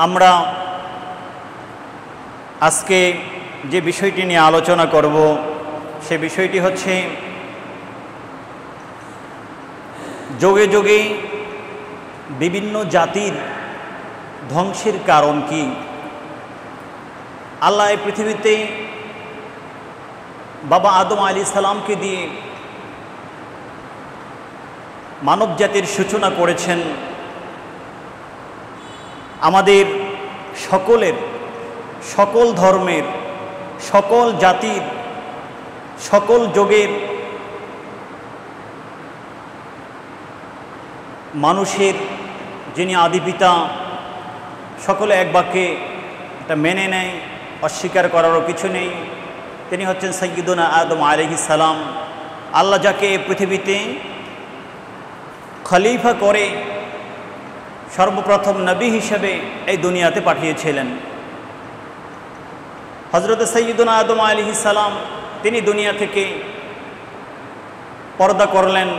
আমরা আজকে যে বিষয়টি নিয়ে আলোচনা করব সে বিষয়টি হচ্ছে যুগে যুগে বিভিন্ন জাতির ধ্বংসের কারণ কি। আল্লাহ এই পৃথিবীতে বাবা আদম আলাইহিস সালামকে দিয়ে মানব জাতির সূচনা করেছেন। আমাদের সকলের, সকল ধর্মের, সকল জাতির, সকল যুগের মানুষের যিনি আদি পিতা, সকলে এক বাক্যে এটা মেনে নেয়, অস্বীকার করারও কিছু নেই। তিনি হচ্ছেন সাইয়্যিদুনা আদম আলাইহিস সালাম। আল্লাহ যাকে এই পৃথিবীতে খলিফা করে সর্বপ্রথম নবী হিসেবে এই দুনিয়াতে পাঠিয়েছিলেন। হযরত সাইয়্যিদুনা আদম আলাইহিস সালাম তিনি দুনিয়া থেকে পর্দা করলেন।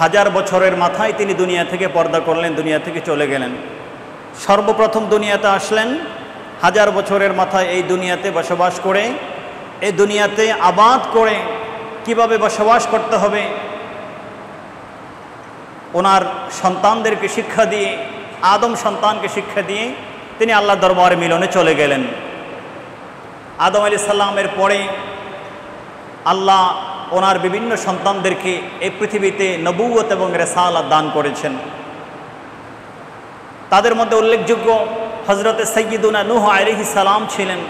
1000 বছরের মাথায় তিনি দুনিয়া থেকে পর্দা করলেন, দুনিয়া থেকে চলে গেলেন। সর্বপ্রথম দুনিয়াতে আসলেন 1000 বছরের মাথায় এই দুনিয়াতে বসবাস করে, এই দুনিয়াতে আবাদ করে কিভাবে বসবাস করতে হবে ওনার সন্তানদেরকে শিক্ষা দিয়ে, আদম সন্তানকে শিক্ষা দিয়ে তিনি আল্লাহ দরবারে মিলনে চলে গেলেন। আদম আলাইহিস সালামের পরে আল্লাহ ওনার বিভিন্ন সন্তানদেরকে এই পৃথিবীতে নবুয়ত এবং রিসালাত দান করেছেন। তাদের মধ্যে উল্লেখযোগ্য হযরত সাইয়্যিদুনা নূহ আলাইহিস সালাম ছিলেন।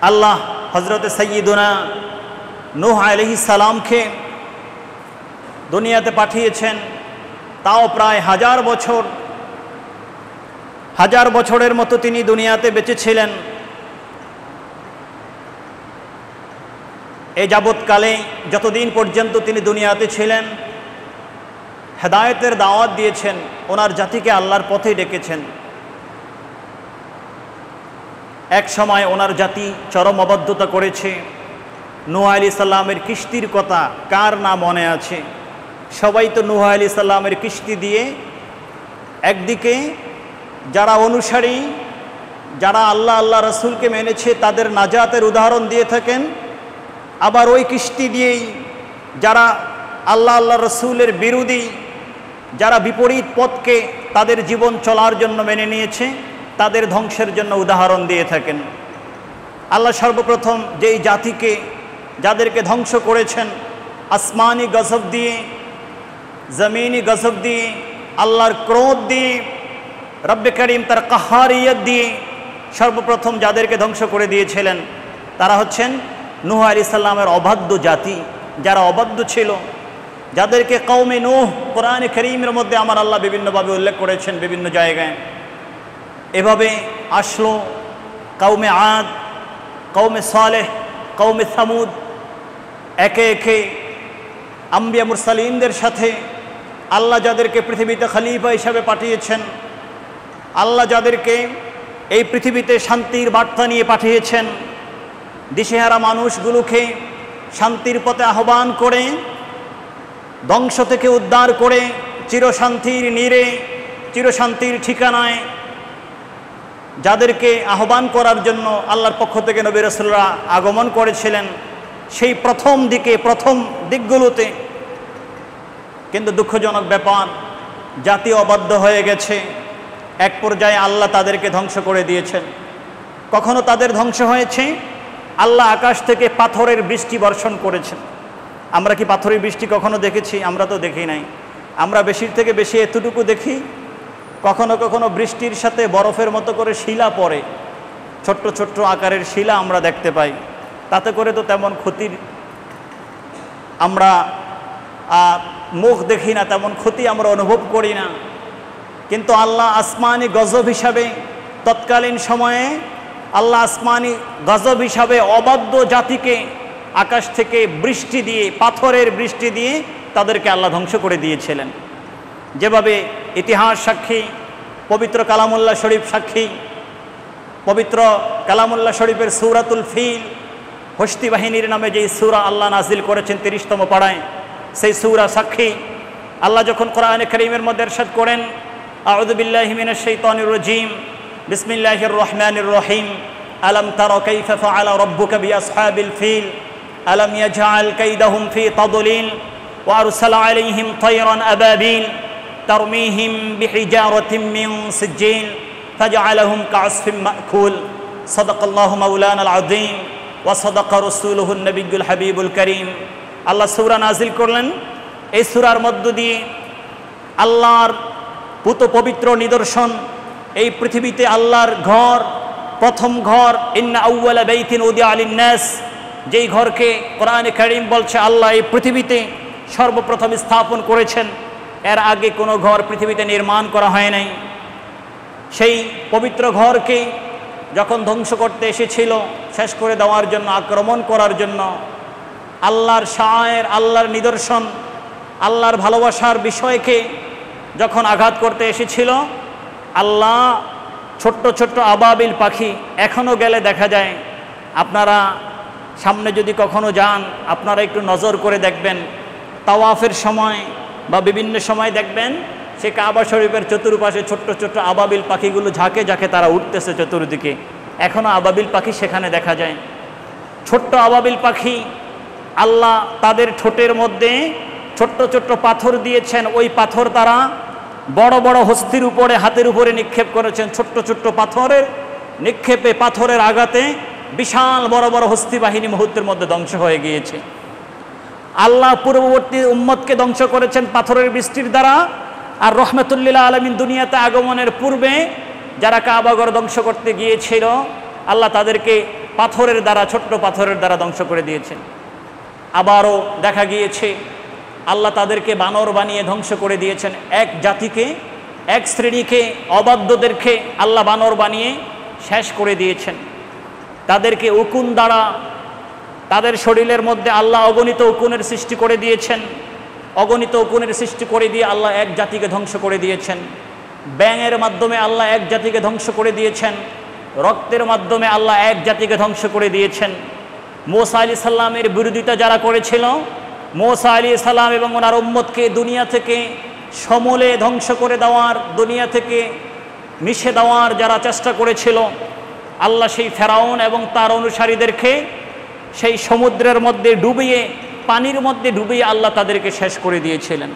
আল্লাহ হযরত সাইয়্যিদুনা নূহ আলাইহিস সালামকে দুনিয়াতে পাঠিয়েছেন, তাও প্রায় 1000 বছর। 1000 বছরের মতো তিনি দুনিয়াতে বেঁচে ছিলেন। এই যাবৎকালে যতদিন পর্যন্ত তিনি দুনিয়াতে ছিলেন হেদায়েতের দাওয়াত দিয়েছেন, ওনার জাতিকে আল্লাহর পথে ডেকেছেন। এক সময় ওনার জাতি চরম অবাধ্যতা করেছে। নূহ আলাইহিস সালামের কিস্তির কথা কার না মনে আছে? সবাই তো নূহ আলাইহিস সালামের কিস্তি দিয়ে একদিকে যারা অনুসারী, যারা আল্লাহ রসুলকে মেনেছে তাদের নাজাতের উদাহরণ দিয়ে থাকেন, আবার ওই কিস্তি দিয়েই যারা আল্লাহ রসুলের বিরোধী, যারা বিপরীত পথকে তাদের জীবন চলার জন্য মেনে নিয়েছে তাদের ধ্বংসের জন্য উদাহরণ দিয়ে থাকেন। আল্লাহ সর্বপ্রথম যেই জাতিকে, যাদেরকে ধ্বংস করেছেন আসমানি গজব দিয়ে, জমিনি গজব দিয়ে, আল্লাহর ক্রোধ দিয়ে, রব্বে করিম তার কাহারিয়ত দিয়ে সর্বপ্রথম যাদেরকে ধ্বংস করে দিয়েছিলেন তারা হচ্ছেন নূহ আলাইহিস সালামের অবাধ্য জাতি, যারা অবাধ্য ছিল, যাদেরকে কওমে নূহ কোরআনে কারীমের মধ্যে আমার আল্লাহ বিভিন্নভাবে উল্লেখ করেছেন বিভিন্ন জায়গায়। এভাবে আসলো কওমে আদ, কওমে সালেহ, কওমে সামুদ। একে একে আম্বিয়া মুরসালিনদের সাথে আল্লাহ যাদেরকে পৃথিবীতে খলিফা হিসাবে পাঠিয়েছেন, আল্লাহ যাদেরকে এই পৃথিবীতে শান্তির বার্তা নিয়ে পাঠিয়েছেন, দিশেহারা মানুষগুলোকে শান্তির পথে আহ্বান করে, ধ্বংস থেকে উদ্ধার করে চিরশান্তির নীড়ে, চিরশান্তির ঠিকানায় যাদেরকে আহ্বান করার জন্য আল্লাহর পক্ষ থেকে নবী রাসূলরা আগমন করেছিলেন, সেই প্রথম দিকগুলোতে কিন্তু দুঃখজনক ব্যাপার, জাতি অবাধ্য হয়ে গেছে। এক পর্যায়ে আল্লাহ তাদেরকে ধ্বংস করে দিয়েছেন। কখনো তাদের ধ্বংস হয়েছে আল্লাহ আকাশ থেকে পাথরের বৃষ্টি বর্ষণ করেছেন। আমরা কি পাথরের বৃষ্টি কখনো দেখেছি? আমরা তো দেখি নাই। আমরা বেশির থেকে বেশি এতটুকু দেখি, কখনো কখনো বৃষ্টির সাথে বরফের মতো করে শিলা পড়ে, ছোট্ট ছোট্ট আকারের শিলা আমরা দেখতে পাই। তাতে করে তো তেমন ক্ষতির আমরা মুখ দেখি না, তেমন ক্ষতি আমরা অনুভব করি না। কিন্তু আল্লাহ আসমানি গজব হিসাবে তৎকালীন সময়ে আল্লাহ আসমানি গজব হিসাবে অবাধ্য জাতিকে আকাশ থেকে বৃষ্টি দিয়ে, পাথরের বৃষ্টি দিয়ে তাদেরকে আল্লাহ ধ্বংস করে দিয়েছিলেন। যেভাবে ইতিহাস সাক্ষী, পবিত্র কালামুল্লাহ শরীফ সাক্ষী, পবিত্র কালামুল্লাহ শরীফের সূরাতুল ফিল, হস্তি বাহিনীর নামে যেই সূরা আল্লাহ নাজিল করেছেন 30তম পাড়ায়, সেই সূরা সাক্ষী। আল্লাহ যখন কোরআনে কারীমের মধ্যে ইরশাদ করেন, আউযু বিল্লাহি মিনাশ শাইতানির রাজীম, বিসমিল্লাহির রহমানির রহিম। আলম তারা কাইফা ফাআলা রাব্বুকা বিআসহাবিল ফিল আলম ইয়াজআল কাইদাহুম ফি তাদলিল ওয়া আরসালা আলাইহিম তায়রান আবাবিল তারমিহিম বিহিজারাতিন মিন সিজিল ফাজআলাহুম কাআসফিন মাকুল। সাদাকাল্লাহু মাওলানাল আযীম ওয়া সাদাকা রাসূলুহুন নবিয়্যুল হাবিবুল কারীম। আল্লাহ সূরা নাজিল করলেন। এই সূরার মধ্য দিয়ে আল্লাহর পুত পবিত্র নিদর্শন, এই পৃথিবীতে আল্লাহর ঘর, প্রথম ঘর, ইন্না আউওয়ালা বাইতিন উদিআ লিন-নাস, যেই ঘরকে কোরআনে কারীম বলছে আল্লাহ এই পৃথিবীতে সর্বপ্রথম স্থাপন করেছেন। এর আগে কোনো ঘর পৃথিবীতে নির্মাণ করা হয় নাই। সেই পবিত্র ঘরকে যখন ধ্বংস করতে এসেছিল, শেষ করে দেওয়ার জন্য, আক্রমণ করার জন্য, আল্লাহর শায়ের, আল্লাহর নিদর্শন, আল্লাহর ভালোবাসার বিষয়কে যখন আঘাত করতে এসেছিল, আল্লাহ ছোট্ট ছোট্ট আবাবিল পাখি এখনও গেলে দেখা যায়। আপনারা সামনে যদি কখনো যান, আপনারা একটু নজর করে দেখবেন, তাওয়াফের সময় বা বিভিন্ন সময় দেখবেন সে কাবা শরীফের চতুর্পাশে ছোট্ট ছোট্ট আবাবিল পাখিগুলো ঝাঁকে ঝাঁকে তারা উঠতেছে চতুর্দিকে। এখনও আবাবিল পাখি সেখানে দেখা যায়। ছোট্ট আবাবিল পাখি, আল্লাহ তাদের ঠোঁটের মধ্যে ছোট্ট ছোট্ট পাথর দিয়েছেন। ওই পাথর তারা বড় বড় হস্তির উপরে, হাতের উপরে নিক্ষেপ করেছেন। ছোট্ট ছোট্ট পাথরের নিক্ষেপে, পাথরের আঘাতে বিশাল বড় বড় হস্তি বাহিনী মুহূর্তের মধ্যে ধ্বংস হয়ে গিয়েছে। আল্লাহ পূর্ববর্তী উম্মতকে ধ্বংস করেছেন পাথরের বৃষ্টির দ্বারা। আর রহমতুল্লিল আলামিন দুনিয়াতে আগমনের পূর্বে যারা কাবাঘর ধ্বংস করতে গিয়েছিল, আল্লাহ তাদেরকে পাথরের দ্বারা, ছোট্ট পাথরের দ্বারা ধ্বংস করে দিয়েছেন। আবারও দেখা গিয়েছে আল্লাহ তাদেরকে বানর বানিয়ে ধ্বংস করে দিয়েছেন। এক জাতিকে, এক শ্রেণীকে, অবাধ্যদেরকে আল্লাহ বানর বানিয়ে শেষ করে দিয়েছেন। তাদেরকে উকুন দ্বারা, তাদের শরীরের মধ্যে আল্লাহ অগণিত উকুনের সৃষ্টি করে দিয়েছেন। অগণিত উকুনের সৃষ্টি করে দিয়ে আল্লাহ এক জাতিকে ধ্বংস করে দিয়েছেন। ব্যাঙের মাধ্যমে আল্লাহ এক জাতিকে ধ্বংস করে দিয়েছেন। রক্তের মাধ্যমে আল্লাহ এক জাতিকে ধ্বংস করে দিয়েছেন। মূসা আলাইহিস সালামের বিরোধিতা যারা করেছিল, মূসা আলাইহিস সালাম এবং ওনার উম্মতকে দুনিয়া থেকে সমূলে ধ্বংস করে দেওয়ার, দুনিয়া থেকে মিশে দেওয়ার যারা চেষ্টা করেছিল, আল্লাহ সেই ফেরাউন এবং তার অনুসারীদেরকে সেই সমুদ্রের মধ্যে ডুবিয়ে, পানির মধ্যে ডুবিয়ে আল্লাহ তাদেরকে শেষ করে দিয়েছিলেন।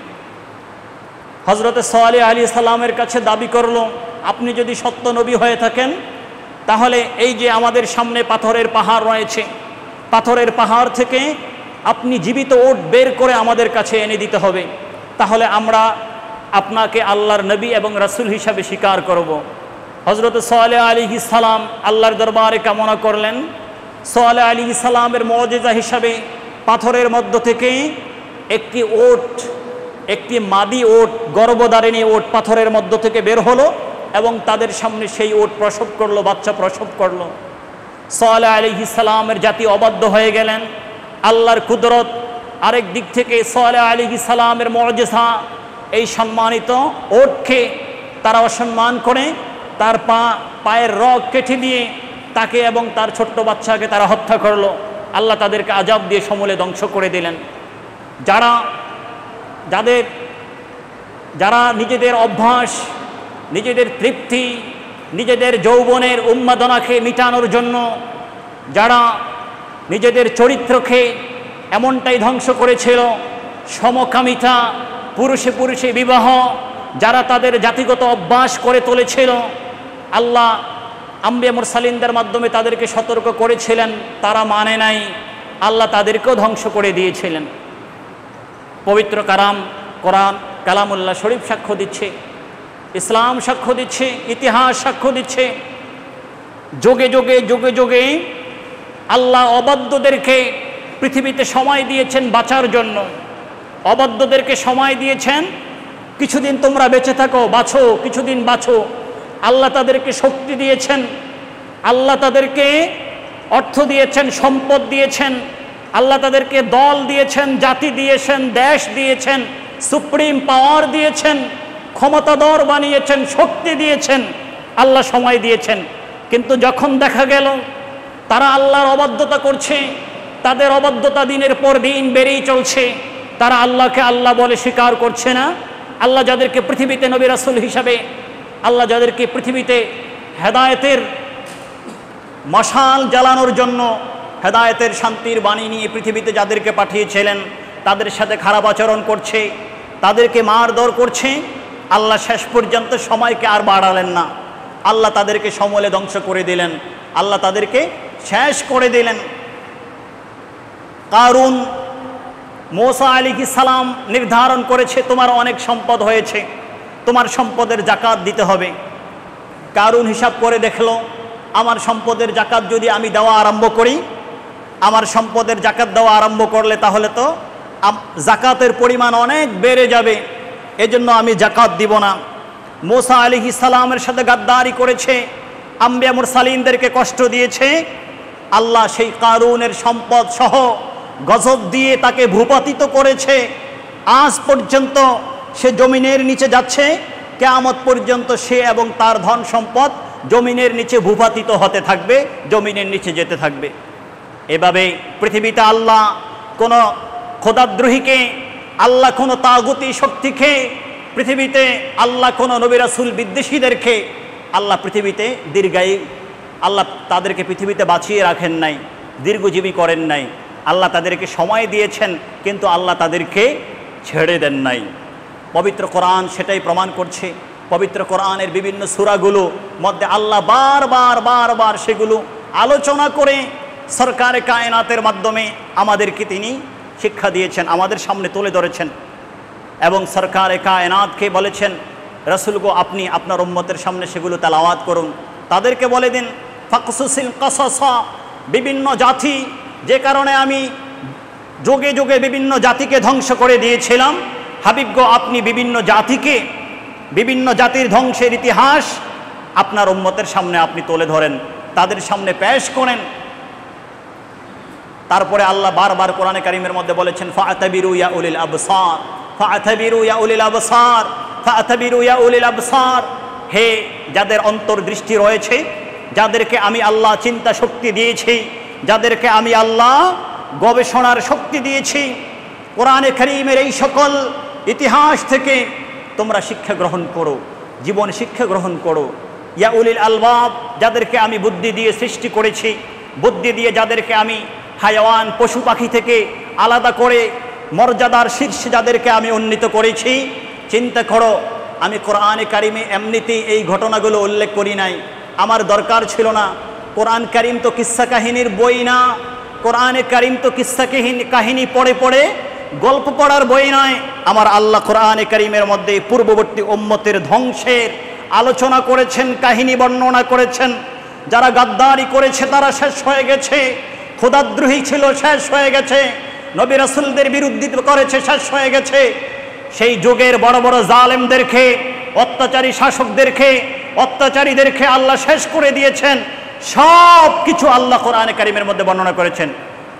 হযরত সালেহ আলাইহিস সালামের কাছে দাবি করল, আপনি যদি সত্য নবী হয়ে থাকেন তাহলে এই যে আমাদের সামনে পাথরের পাহাড় রয়েছে, পাথরের পাহাড় থেকে আপনি জীবিত ওট বের করে আমাদের কাছে এনে দিতে হবে, তাহলে আমরা আপনাকে আল্লাহর নবী এবং রাসূল হিসাবে স্বীকার করব। হযরত সালেহ আলাইহিস সালাম আল্লাহর দরবারে কামনা করলেন। সালেহ আলাইহিস সালামের মুজিজা হিসাবে পাথরের মধ্য থেকে একটি ওট, একটি মাদি ওট, গর্ভধারিণী ওট পাথরের মধ্য থেকে বের হলো এবং তাদের সামনে সেই ওট প্রসব করলো, বাচ্চা প্রসব করলো। সালেহ আলাইহিস সালামের জাতি অবাধ্য হয়ে গেলেন। আল্লাহর কুদরত আরেক দিক থেকে সালেহ আলাইহিস সালামের মুজিজা, এই সম্মানিত ওটকে তারা অসম্মান করে তার পায়ের রগ কেটে দিয়ে তাকে এবং তার ছোট্ট বাচ্চাকে তারা হত্যা করলো। আল্লাহ তাদেরকে আযাব দিয়ে সমূলে ধ্বংস করে দিলেন। যারা নিজেদের অভ্যাস, নিজেদের তৃপ্তি, নিজেদের যৌবনের উন্মাদনাকে মিটানোর জন্য, যারা নিজেদের চরিত্রকে এমনটাই ধ্বংস করেছিল, সমকামিতা, পুরুষে পুরুষে বিবাহ, যারা তাদের জাতিগত অভ্যাস করে তুলেছিল, আল্লাহ আম্বিয়া মুরসালিনদের মাধ্যমে তাদেরকে সতর্ক করেছিলেন, তারা মানে নাই, আল্লাহ তাদেরকেও ধ্বংস করে দিয়েছিলেন। পবিত্র কোরআন কালামুল্লাহ শরীফ সাক্ষ্য দিচ্ছে, ইসলাম সাক্ষ্য দিচ্ছে, ইতিহাস সাক্ষ্য দিচ্ছে, যুগে যুগে যুগে যুগে আল্লাহ অবাধ্যদেরকে পৃথিবীতে সময় দিয়েছেন বাঁচার জন্য। অবাধ্যদেরকে সময় দিয়েছেন, কিছুদিন তোমরা বেঁচে থাকো, বাঁচো, কিছুদিন বাঁচো। আল্লাহ তাদেরকে শক্তি দিয়েছেন, আল্লাহ তাদেরকে অর্থ দিয়েছেন, সম্পদ দিয়েছেন, আল্লাহ তাদেরকে দল দিয়েছেন, জাতি দিয়েছেন, দেশ দিয়েছেন, সুপ্রিম পাওয়ার দিয়েছেন, ক্ষমতাধর বানিয়েছেন, শক্তি দিয়েছেন, আল্লাহ সময় দিয়েছেন। কিন্তু যখন দেখা গেল তারা আল্লাহর অবাধ্যতা করছে, তাদের অবাধ্যতা দিনের পর দিন বেড়েই চলছে, তারা আল্লাহকে আল্লাহ বলে স্বীকার করছে না। আল্লাহ যাদেরকে পৃথিবীতে নবী রাসূল হিসাবে, আল্লাহ যাদেরকে পৃথিবীতে হেদায়েতের মশাল জ্বালানোর জন্য, হেদায়েতের শান্তির বাণী নিয়ে পৃথিবীতে যাদেরকে পাঠিয়েছিলেন তাদের সাথে খারাপ আচরণ করছে, তাদেরকে মারধর করছে। আল্লাহ শেষ পর্যন্ত সময়কে আর বাড়ালেন না, আল্লাহ তাদেরকে সমূলে ধ্বংস করে দিলেন, আল্লাহ তাদেরকে শেষ করে দিলেন। কারুন মূসা আলাইহিস সালাম নির্ধারণ করেছে তোমার অনেক সম্পদ হয়েছে, তোমার সম্পদের জাকাত দিতে হবে। কারুন হিসাব করে দেখলো আমার সম্পদের জাকাত যদি আমি দেওয়া আরম্ভ করি, আমার সম্পদের জাকাত দেওয়া আরম্ভ করলে তাহলে তো জাকাতের পরিমাণ অনেক বেড়ে যাবে, এজন্য আমি জাকাত দিব না। মূসা আলাইহিস সালামের সাথে গাদ্দারি করেছে, আম্বিয়া মুরসালিনদেরকে কষ্ট দিয়েছে। আল্লাহ সেই কারুনের সম্পদ সহ গজব দিয়ে তাকে ভূপাতিত করেছে। আজ পর্যন্ত সে জমিনের নিচে যাচ্ছে, কিয়ামত পর্যন্ত সে এবং তার ধন সম্পদ জমিনের নিচে ভূপাতিত হতে থাকবে, জমিনের নিচে যেতে থাকবে। এভাবে পৃথিবীতে আল্লাহ কোনো খোদাদ্রোহীকে, আল্লাহ কোনো তাগুতি শক্তিকে, পৃথিবীতে আল্লাহ কোনো নবী রাসূল বিদ্বেষীদেরকে আল্লাহ পৃথিবীতে দীর্ঘায়ু, আল্লাহ তাদেরকে পৃথিবীতে বাঁচিয়ে রাখেন নাই, দীর্ঘজীবী করেন নাই। আল্লাহ তাদেরকে সময় দিয়েছেন, কিন্তু আল্লাহ তাদেরকে ছেড়ে দেন নাই। পবিত্র কোরআন সেটাই প্রমাণ করছে। পবিত্র কোরআনের বিভিন্ন সূরাগুলো মধ্যে আল্লাহ বারবার সেগুলো আলোচনা করে সরকারে কায়নাতের মাধ্যমে আমাদেরকে তিনি শিক্ষা দিয়েছেন, আমাদের সামনে তুলে ধরেছেন। এবং সরকারে কায়নাতকে বলেছেন, রাসূল গো আপনি আপনার উম্মতের সামনে সেগুলো তেলাওয়াত করুন, তাদেরকে বলে দিন ফাকসুসিল কাসাসা, বিভিন্ন জাতি, যে কারণে আমি যুগে যুগে বিভিন্ন জাতিকে ধ্বংস করে দিয়েছিলাম, হাবিব গো আপনি বিভিন্ন জাতিকে, বিভিন্ন জাতির ধ্বংসের ইতিহাস আপনার উম্মতের সামনে আপনি তুলে ধরেন, তাদের সামনে পেশ করেন। তারপরে আল্লাহ বারবার কোরআনে কারীমের মধ্যে বলেছেন ফাআতাবিরু ইয়া উলিল আবসার, ফাআতাবিরু ইয়া উলিল আবসার, ফাআতাবিরু ইয়া উলিল আবসার। হে যাদের অন্তর্দৃষ্টি রয়েছে, যাদেরকে আমি আল্লাহ চিন্তা শক্তি দিয়েছি, যাদেরকে আমি আল্লাহ গবেষণার শক্তি দিয়েছি, কোরআনে কারীমের এই সকল ইতিহাস থেকে তোমরা শিক্ষা গ্রহণ করো, জীবন শিক্ষা গ্রহণ করো। ইয়া উলিল আলবাব, যাদেরকে আমি বুদ্ধি দিয়ে সৃষ্টি করেছি, বুদ্ধি দিয়ে যাদেরকে আমি হায়াওয়ান পশু পাখি থেকে আলাদা করে মর্যাদার শীর্ষে যাদেরকে আমি উন্নীত করেছি। চিন্তা করো, আমি কোরআনে কারিমে এমনিতেই এই ঘটনাগুলো উল্লেখ করি নাই, আমার দরকার ছিল না। কোরআন কারিম তো কিস্সা কাহিনীর বই না, কোরআনে কারিম তো কিস্সা কাহিনী পড়ে পড়ে গল্প পড়ার বই নয়। আমার আল্লাহ কোরআনে কারিমের মধ্যে পূর্ববর্তী উম্মতের ধ্বংসের আলোচনা করেছেন, কাহিনী বর্ণনা করেছেন। যারা গাদ্দারি করেছে তারা শেষ হয়ে গেছে, খোদাদ্রোহী ছিল শেষ হয়ে গেছে, নবী রাসূলদের বিরোধিতা করেছে শেষ হয়ে গেছে। সেই যুগের বড় বড় জালেমদেরকে, অত্যাচারী শাসকদেরকে, অত্যাচারীদেরকে আল্লাহ শেষ করে দিয়েছেন। সব কিছু আল্লাহ কোরআনে কারিমের মধ্যে বর্ণনা করেছেন।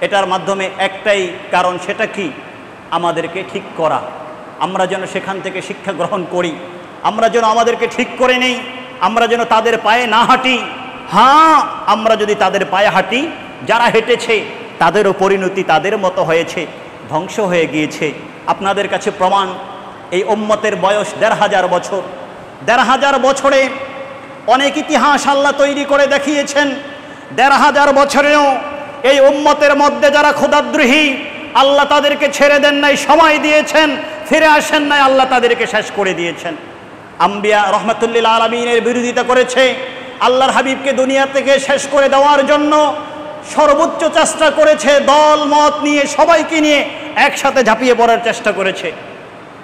এটার মাধ্যমে একটাই কারণ, সেটা কি? আমাদেরকে ঠিক করা, আমরা যেন সেখান থেকে শিক্ষা গ্রহণ করি, আমরা যেন আমাদেরকে ঠিক করে নেই, আমরা যেন তাদের পায়ে না হাঁটি। হ্যাঁ, আমরা যদি তাদের পায়ে হাঁটি, যারা হেঁটেছে তাদেরও পরিণতি তাদের মতো হয়েছে, ধ্বংস হয়ে গিয়েছে। আপনাদের কাছে প্রমাণ, এই উম্মতের বয়স ১৫০০ বছর। ১৫০০ বছরে অনেক ইতিহাস আল্লাহ তৈরি করে দেখিয়েছেন। ১৫০০ বছরেও এই উম্মতের মধ্যে যারা খোদাদ্রোহী, আল্লাহ তাদেরকে ছেড়ে দেন নাই, সময় দিয়েছেন, ফিরে আসেন নাই, আল্লাহ তাদেরকে শেষ করে দিয়েছেন। আম্বিয়া রহমাতুল্লিল আলামিনের বিরোধিতা করেছে, আল্লাহর হাবিবকে দুনিয়া থেকে শেষ করে দেওয়ার জন্য সর্বোচ্চ চেষ্টা করেছে, দল মত নিয়ে সবাইকে নিয়ে একসাথে ঝাঁপিয়ে পড়ার চেষ্টা করেছে,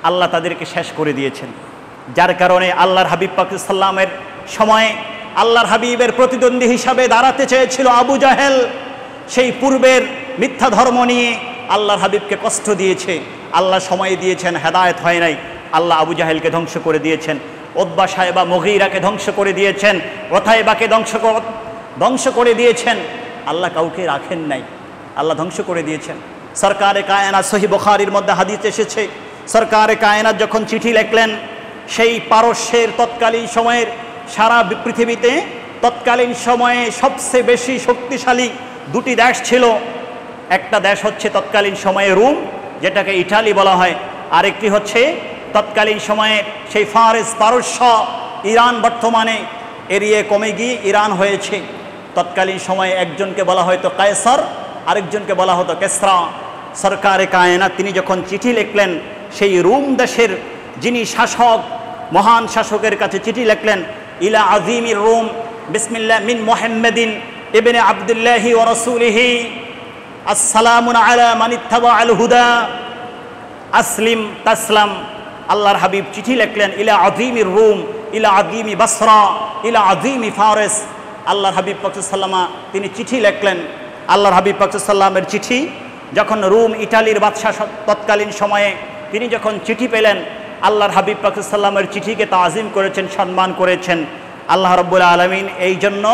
আল্লাহ তাদেরকে শেষ করে দিয়েছেন। যার কারণে আল্লাহর হাবিব পাক সাল্লামের সময়ে আল্লাহর হাবিবের প্রতিদ্বন্দ্বী হিসাবে দাঁড়াতে চেয়েছিল আবু জাহেল। সেই পূর্বের মিথ্যা ধর্ম নিয়ে আল্লাহর হাবিবকে কষ্ট দিয়েছে, আল্লাহ সময় দিয়েছেন, হেদায়েত হয় নাই, আল্লাহ আবু জাহেলকে ধ্বংস করে দিয়েছেন, উতবা সাহেবা মুগীরাকে ধ্বংস করে দিয়েছেন, ওতাইবাকে ধ্বংস করে দিয়েছেন। আল্লাহ কাউকে রাখেন নাই, আল্লাহ ধ্বংস করে দিয়েছেন। সরকারে কায়নাত, সহিহ বুখারীর মধ্যে হাদিস এসেছে, সরকারে কায়নাত যখন চিঠি লিখলেন, সেই পারস্যের তৎকালীন সময়ের সারা পৃথিবীতে তৎকালীন সময়ে সবচেয়ে বেশি শক্তিশালী দুটি দেশ ছিল। একটা দেশ হচ্ছে তৎকালীন সময়ে রোম, যেটাকে ইটালি বলা হয়, আরেকটি হচ্ছে তৎকালীন সময়ে সেই ফারেস, পারস্য, ইরান বর্তমানে। এরিয়ে কমে গিয়ে ইরান হয়েছে। তৎকালীন সময়ে একজনকে বলা হয়তো কায়সার, আরেকজনকে বলা হতো কেসরা। সরকারে কায়নাত তিনি যখন চিঠি লিখলেন, সেই রোম দেশের যিনি শাসক, মহান শাসকের কাছে চিঠি লিখলেন, ইলা আজিমির রোম বিসমিল্লাহ মিন মুহাম্মাদিন ইবনে আবদুল্লাহি ওয়া রাসূলিহি আসসালামু আলা মান ইত্তাবা আল হুদা আসলিম তাসলাম। আল্লাহর হাবিব চিঠি লিখলেন ইলা আজিমির রোম, ইলা আজিমি বাসরা, ইলা আজিমি ফারেস। আল্লাহর হাবিব পাক সাল্লামা তিনি চিঠি লিখলেন। আল্লাহর হাবিব পাক সাল্লামের চিঠি যখন রোম ইটালির বাদশাহ তৎকালীন সময়ে তিনি যখন চিঠি পেলেন, আল্লাহর হাবিব পাক সাল্লামের চিঠিকে তাজিম করেছেন, সম্মান করেছেন। আল্লাহ রাব্বুল আলামিন এই জন্য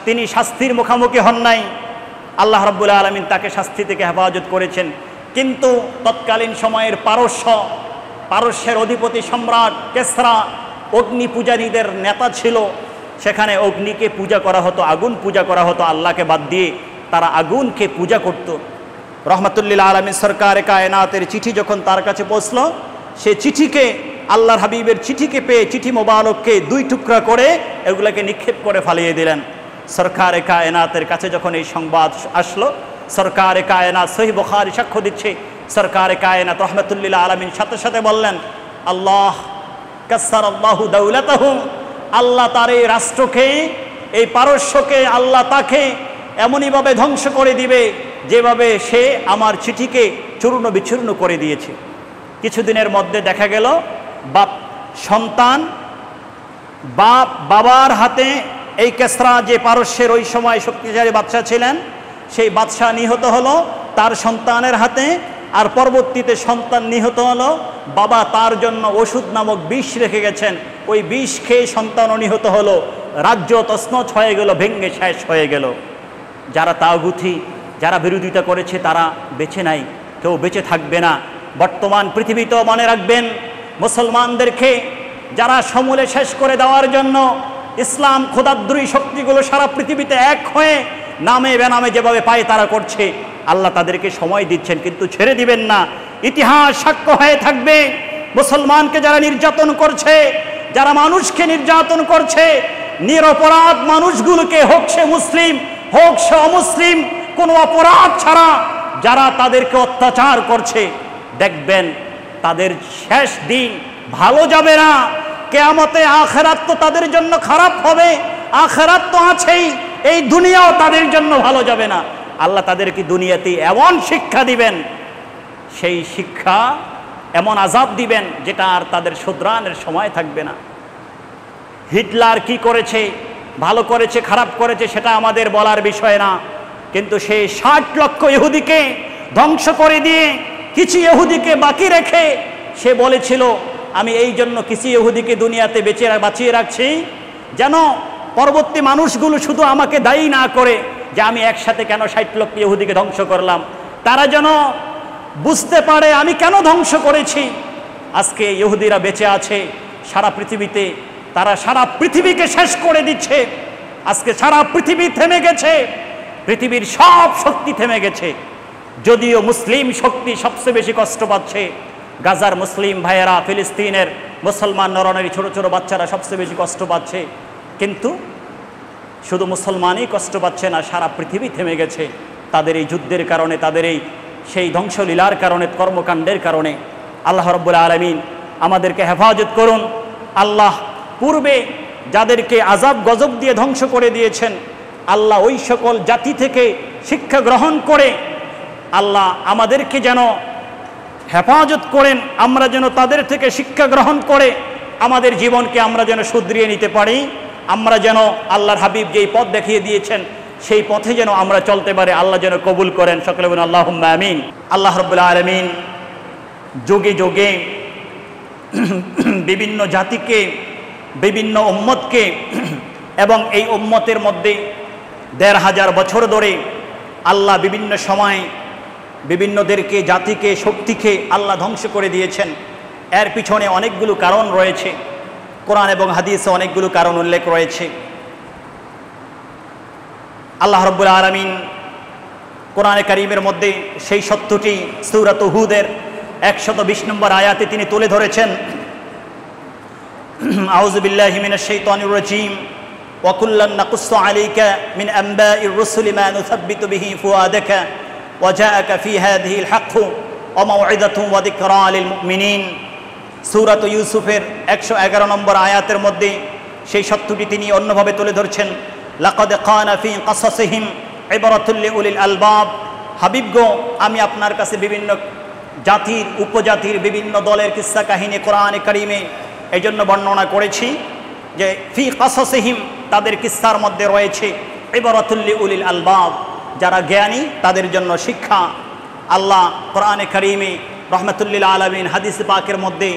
তিনি শাস্তির মুখোমুখি হন নাই। আল্লাহ রাব্বুল আলামিন তাকে শাস্তি থেকে হেফাজত করেছেন। কিন্তু তৎকালীন সময়ের পারস্যের অধিপতি সম্রাট কেসরা অগ্নি পূজারীদের নেতা ছিল। সেখানে অগ্নিকে পূজা করা হতো, আগুন পূজা করা হতো, আল্লাহকে বাদ দিয়ে তারা আগুনকে পূজা করত। রহমাতুল্লিল আলামিন সরকারে কায়নাতের চিঠি যখন তার কাছে পৌঁছল, সে চিঠিকে, আল্লাহর হাবিবের চিঠিকে পেয়ে চিঠি মোবারককে দুই টুকরা করে এগুলোকে নিক্ষেপ করে ফালিয়ে দিলেন। সরকারে কায়নাতের কাছে যখন এই সংবাদ আসলো, সরকারে কায়নাত, সহিহ বুখারী সাক্ষ্য দিচ্ছে, সরকারে কায়নাত রহমাতুল্লিল আলামিন সাথে সাথে বললেন, আল্লাহ কাসসারাল্লাহু দাওলাতাহু, আল্লাহ তার এই রাষ্ট্রকে, এই পারস্যকে আল্লাহ তাকে এমনইভাবে ধ্বংস করে দিবে যেভাবে সে আমার চিঠিকে চূর্ণ বিচূর্ণ করে দিয়েছে। কিছুদিনের মধ্যে দেখা গেল বাবার হাতে এই কেসরা, যে পারস্যের ওই সময় শক্তিশালী বাদশাহ ছিলেন, সেই বাদশাহ নিহত হলো তার সন্তানের হাতে। আর পরবর্তীতে সন্তান নিহত হলো, বাবা তার জন্য ওষুধ নামক বিষ রেখে গেছেন, ওই বিষ খেয়ে সন্তানও নিহত হলো। রাজ্য তছনছ হয়ে গেল, ভেঙ্গে শেষ হয়ে গেল। যারা তাগুতি, যারা বিরোধিতা করেছে তারা বেঁচে নাই, কেউ বেঁচে থাকবে না। বর্তমান পৃথিবীতেও মনে রাখবেন, মুসলমানদেরকে যারা সমূলে শেষ করে দেওয়ার জন্য ইসলাম খোদাদ্রোহী শক্তিগুলো সারা পৃথিবীতে এক হয়ে নামে বেনামে যেভাবে পায় তারা করছে, আল্লাহ তাদেরকে সময় দিচ্ছেন, কিন্তু ছেড়ে দিবেন না। ইতিহাস সাক্ষ্য হয়ে থাকবে, মুসলমানকে যারা নির্যাতন করছে, যারা মানুষকে নির্যাতন করছে, নিরপরাধ মানুষগুলোকে, হোক সে মুসলিম হোক সে অমুসলিম, কোনো অপরাধ ছাড়া যারা তাদেরকে অত্যাচার করছে, দেখবেন তাদের শেষ দিন ভালো যাবে না। কিয়ামতে আখিরাত তো তাদের জন্য খারাপ হবে, আখিরাত তো আছেই, এই দুনিয়াও তাদের জন্য ভালো যাবে না। আল্লাহ তাদেরকে দুনিয়াতে এমন শিক্ষা দিবেন, সেই শিক্ষা এমন আযাব দিবেন যেটা আর তাদের শুধরানোর সময় থাকবে না। হিটলার কি করেছে, ভালো করেছে খারাপ করেছে সেটা আমাদের বলার বিষয় না, কিন্তু সে 60 লক্ষ ইহুদিকে ধ্বংস করে দিয়ে কিছু ইহুদিকে বাকি রেখে সে বলেছিল, আমি এই জন্য কিছু ইহুদিকে দুনিয়াতে বাঁচিয়ে রাখছি যেন পরবর্তী মানুষগুলো শুধু আমাকে দায়ী না করে যে আমি একসাথে কেন 60 লক্ষ ইহুদিকে ধ্বংস করলাম, তারা যেন বুঝতে পারে আমি কেন ধ্বংস করেছি। আজকে ইহুদিরা বেঁচে আছে সারা পৃথিবীতে, তারা সারা পৃথিবীকে শেষ করে দিচ্ছে। আজকে সারা পৃথিবী থেমে গেছে, পৃথিবীর সব শক্তি থেমে গেছে। যদিও মুসলিম শক্তি সবচেয়ে বেশি কষ্ট পাচ্ছে, গাজার মুসলিম ভাইয়েরা, ফিলিস্তিনের মুসলমান নরনারী ছোট ছোট বাচ্চারা সবচেয়ে বেশি কষ্ট পাচ্ছে, কিন্তু শুধু মুসলমানই কষ্ট পাচ্ছে না, সারা পৃথিবী থেমে গেছে তাদের এই যুদ্ধের কারণে, তাদের এই সেই ধ্বংসলীলার কারণে, কর্মকাণ্ডের কারণে। আল্লাহ রাব্বুল আলামিন আমাদেরকে হেফাজত করুন। আল্লাহ পূর্বে যাদেরকে আযাব গজব দিয়ে ধ্বংস করে দিয়েছেন, আল্লাহ ওই সকল জাতি থেকে শিক্ষা গ্রহণ করে আল্লাহ আমাদেরকে যেন হেফাজত করেন, আমরা যেন তাদের থেকে শিক্ষা গ্রহণ করে আমাদের জীবনকে আমরা যেন শুধরিয়ে নিতে পারি, আমরা যেন আল্লাহর হাবিব যেই পথ দেখিয়ে দিয়েছেন সেই পথে যেন আমরা চলতে পারি। আল্লাহ যেন কবুল করেন, সকলে বলুন আল্লাহুম্মা আমিন। আল্লাহ রাব্বুল আলামিন যুগে যুগে বিভিন্ন জাতিকে, বিভিন্ন উম্মতকে এবং এই উম্মতের মধ্যে ১৫০০ বছর ধরে আল্লাহ বিভিন্ন সময় বিভিন্নদেরকে, জাতিকে, শক্তিকে আল্লাহ ধ্বংস করে দিয়েছেন। এর পিছনে অনেকগুলো কারণ রয়েছে, কোরআন এবং হাদিসে অনেকগুলো কারণ উল্লেখ রয়েছে। আল্লাহ রাব্বুল আলামিন কোরআনে কারীমের মধ্যে সেই সত্যটি সূরাত হুদের ১২০ নম্বর আয়াতে তিনি তুলে ধরেছেন, আউযু বিল্লাহি মিনাশ শাইতানির রাজীম ওয়া কুল্লান নাকুসসু আলাইকা মিন আনবাইর রুসুলি মা নুসাব্বিতু বিহি ফুআদাকা ওয়া জাআকা ফি হাযিহিল হাক্কু ওয়া মাউইযাতুন ওয়া যিকরা লিল মুমিনিন। সূরা ইউসুফের 111 নম্বর আয়াতের মধ্যে সেই সত্যটি তিনি অন্যভাবে তুলে ধরছেন, লাকাদ কানা ফি কাসাসিহিম ইবরাতুল লিউলিল আলবাব। হাবিবগো, আমি আপনার কাছে বিভিন্ন জাতির উপজাতির বিভিন্ন দলের কিস্সা কাহিনী কোরআনে কারিমে এই জন্য বর্ণনা করেছি যে ফি কাসাসিহিম, তাদের কিস্সার মধ্যে রয়েছে ইবরাতুল লিউলিল আলবাব, যারা জ্ঞানী তাদের জন্য শিক্ষা। আল্লাহ কোরআনে কারিমে রহমাতুল লিল আলামিন হাদিস পাকের মধ্যে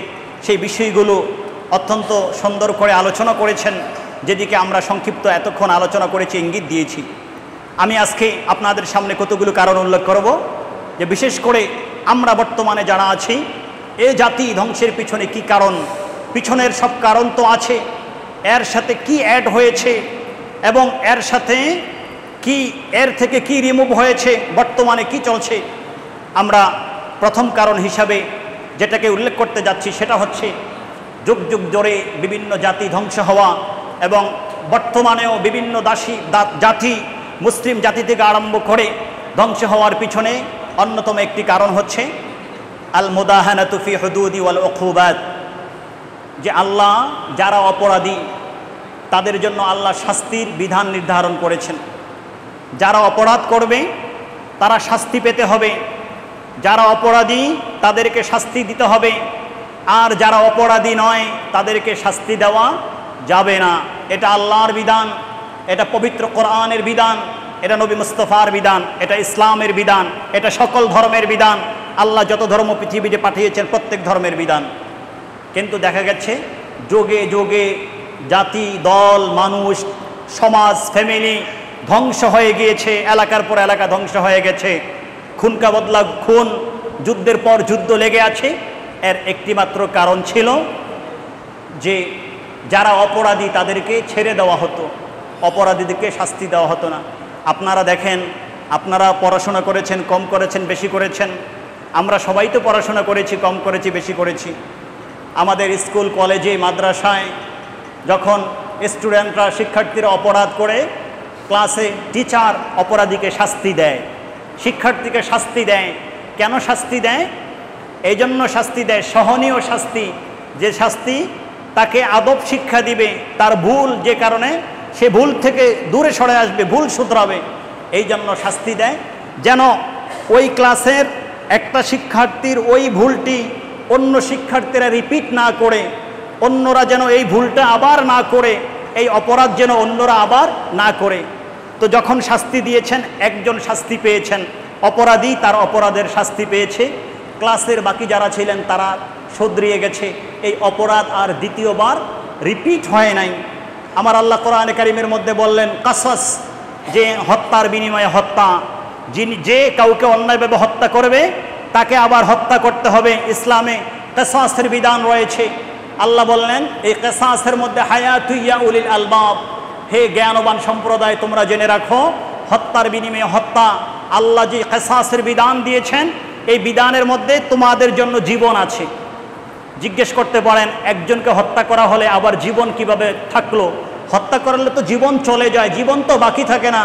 সেই বিষয়গুলো অত্যন্ত সুন্দর করে আলোচনা করেছেন, যেদিকে আমরা সংক্ষিপ্ত এতক্ষণ আলোচনা করেছি, ইঙ্গিত দিয়েছি। আমি আজকে আপনাদের সামনে কতগুলো কারণ উল্লেখ করব, যে বিশেষ করে আমরা বর্তমানে যারা আছি, এ জাতি ধ্বংসের পিছনে কি কারণ, পিছনের সব কারণ তো আছে, এর সাথে কি অ্যাড হয়েছে এবং এর সাথে কি, এর থেকে কি রিমুভ হয়েছে, বর্তমানে কি চলছে। আমরা প্রথম কারণ হিসাবে যেটাকে উল্লেখ করতে যাচ্ছি সেটা হচ্ছে যুগ যুগ ধরে বিভিন্ন জাতি ধ্বংস হওয়া এবং বর্তমানেও বিভিন্ন জাতি মুসলিম জাতি থেকে আরম্ভ করে ধ্বংস হওয়ার পিছনে অন্যতম একটি কারণ হচ্ছে আল মুদাহানাতু ফি হুদুদি ওয়াল উকুবাত, যে আল্লাহ যারা অপরাধী তাদের জন্য আল্লাহ শাস্তির বিধান নির্ধারণ করেছেন। যারা অপরাধ করবে তারা শাস্তি পেতে হবে, যারা অপরাধী তাদেরকে শাস্তি দিতে হবে, আর যারা অপরাধী নয় তাদেরকে শাস্তি দেওয়া যাবে না। এটা আল্লাহর বিধান, এটা পবিত্র কোরআনের বিধান, এটা নবী মুস্তাফার বিধান, এটা ইসলামের বিধান, এটা সকল ধর্মের বিধান। আল্লাহ যত ধর্ম পৃথিবীতে পাঠিয়েছেন প্রত্যেক ধর্মের বিধান। কিন্তু দেখা গেছে যোগে যোগে জাতি, দল, মানুষ, সমাজ, ফ্যামিলি ধ্বংস হয়ে গিয়েছে, এলাকার পর এলাকা ধ্বংস হয়ে গেছে, খুনকা বদলা খুন, যুদ্ধের পর যুদ্ধ লেগে আছে। এর একটিমাত্র কারণ ছিল যে যারা অপরাধী তাদেরকে ছেড়ে দেওয়া হতো, অপরাধীদেরকে শাস্তি দেওয়া হতো না। আপনারা দেখেন, আপনারা পড়াশোনা করেছেন, কম করেছেন, বেশি করেছেন, আমরা সবাই তো পড়াশোনা করেছি, কম করেছি, বেশি করেছি। আমাদের স্কুল, কলেজে, মাদ্রাসায় যখন স্টুডেন্টরা, শিক্ষার্থীরা অপরাধ করে, ক্লাসে টিচার অপরাধীকে শাস্তি দেয়, শিক্ষার্থীকে শাস্তি দেয়। কেন শাস্তি দেয়? এই জন্য শাস্তি দেয়, সহনীয় শাস্তি, যে শাস্তি তাকে আদব শিক্ষা দিবে, তার ভুল যে কারণে সে ভুল থেকে দূরে সরে আসবে, ভুল শুধরাবে, এই জন্য শাস্তি দেয়, যেন ওই ক্লাসের একটা শিক্ষার্থীর ওই ভুলটি অন্য শিক্ষার্থীরা রিপিট না করে, অন্যরা যেন এই ভুলটা আবার না করে, এই অপরাধ যেন অন্যরা আবার না করে। তো যখন শাস্তি দিয়েছেন, একজন শাস্তি পেয়েছেন, অপরাধী তার অপরাধের শাস্তি পেয়েছে, ক্লাসের বাকি যারা ছিলেন তারা শুধরিয়ে গেছে, এই অপরাধ আর দ্বিতীয়বার রিপিট হয় নাই। আমার আল্লাহ কোরআনে কারিমের মধ্যে বললেন কাসাস, যে হত্যার বিনিময়ে হত্যা, যে কাউকে অন্যায়ভাবে হত্যা করবে তাকে আবার হত্যা করতে হবে। ইসলামে কিসাসের বিধান রয়েছে। আল্লাহ বললেন এই কিসাসের মধ্যে হায়াতু ইয়া উলিল আলবাব, হে জ্ঞানবান সম্প্রদায় তোমরা জেনে রাখো, হত্যার বিনিময়ে হত্যা, আল্লাহ যে কিসাসের বিধান দিয়েছেন এই বিধানের মধ্যে তোমাদের জন্য জীবন আছে। জিজ্ঞেস করতে পারেন, একজনকে হত্যা করা হলে আবার জীবন কিভাবে থাকলো? হত্যা করলে তো জীবন চলে যায়, জীবন তো বাকি থাকে না।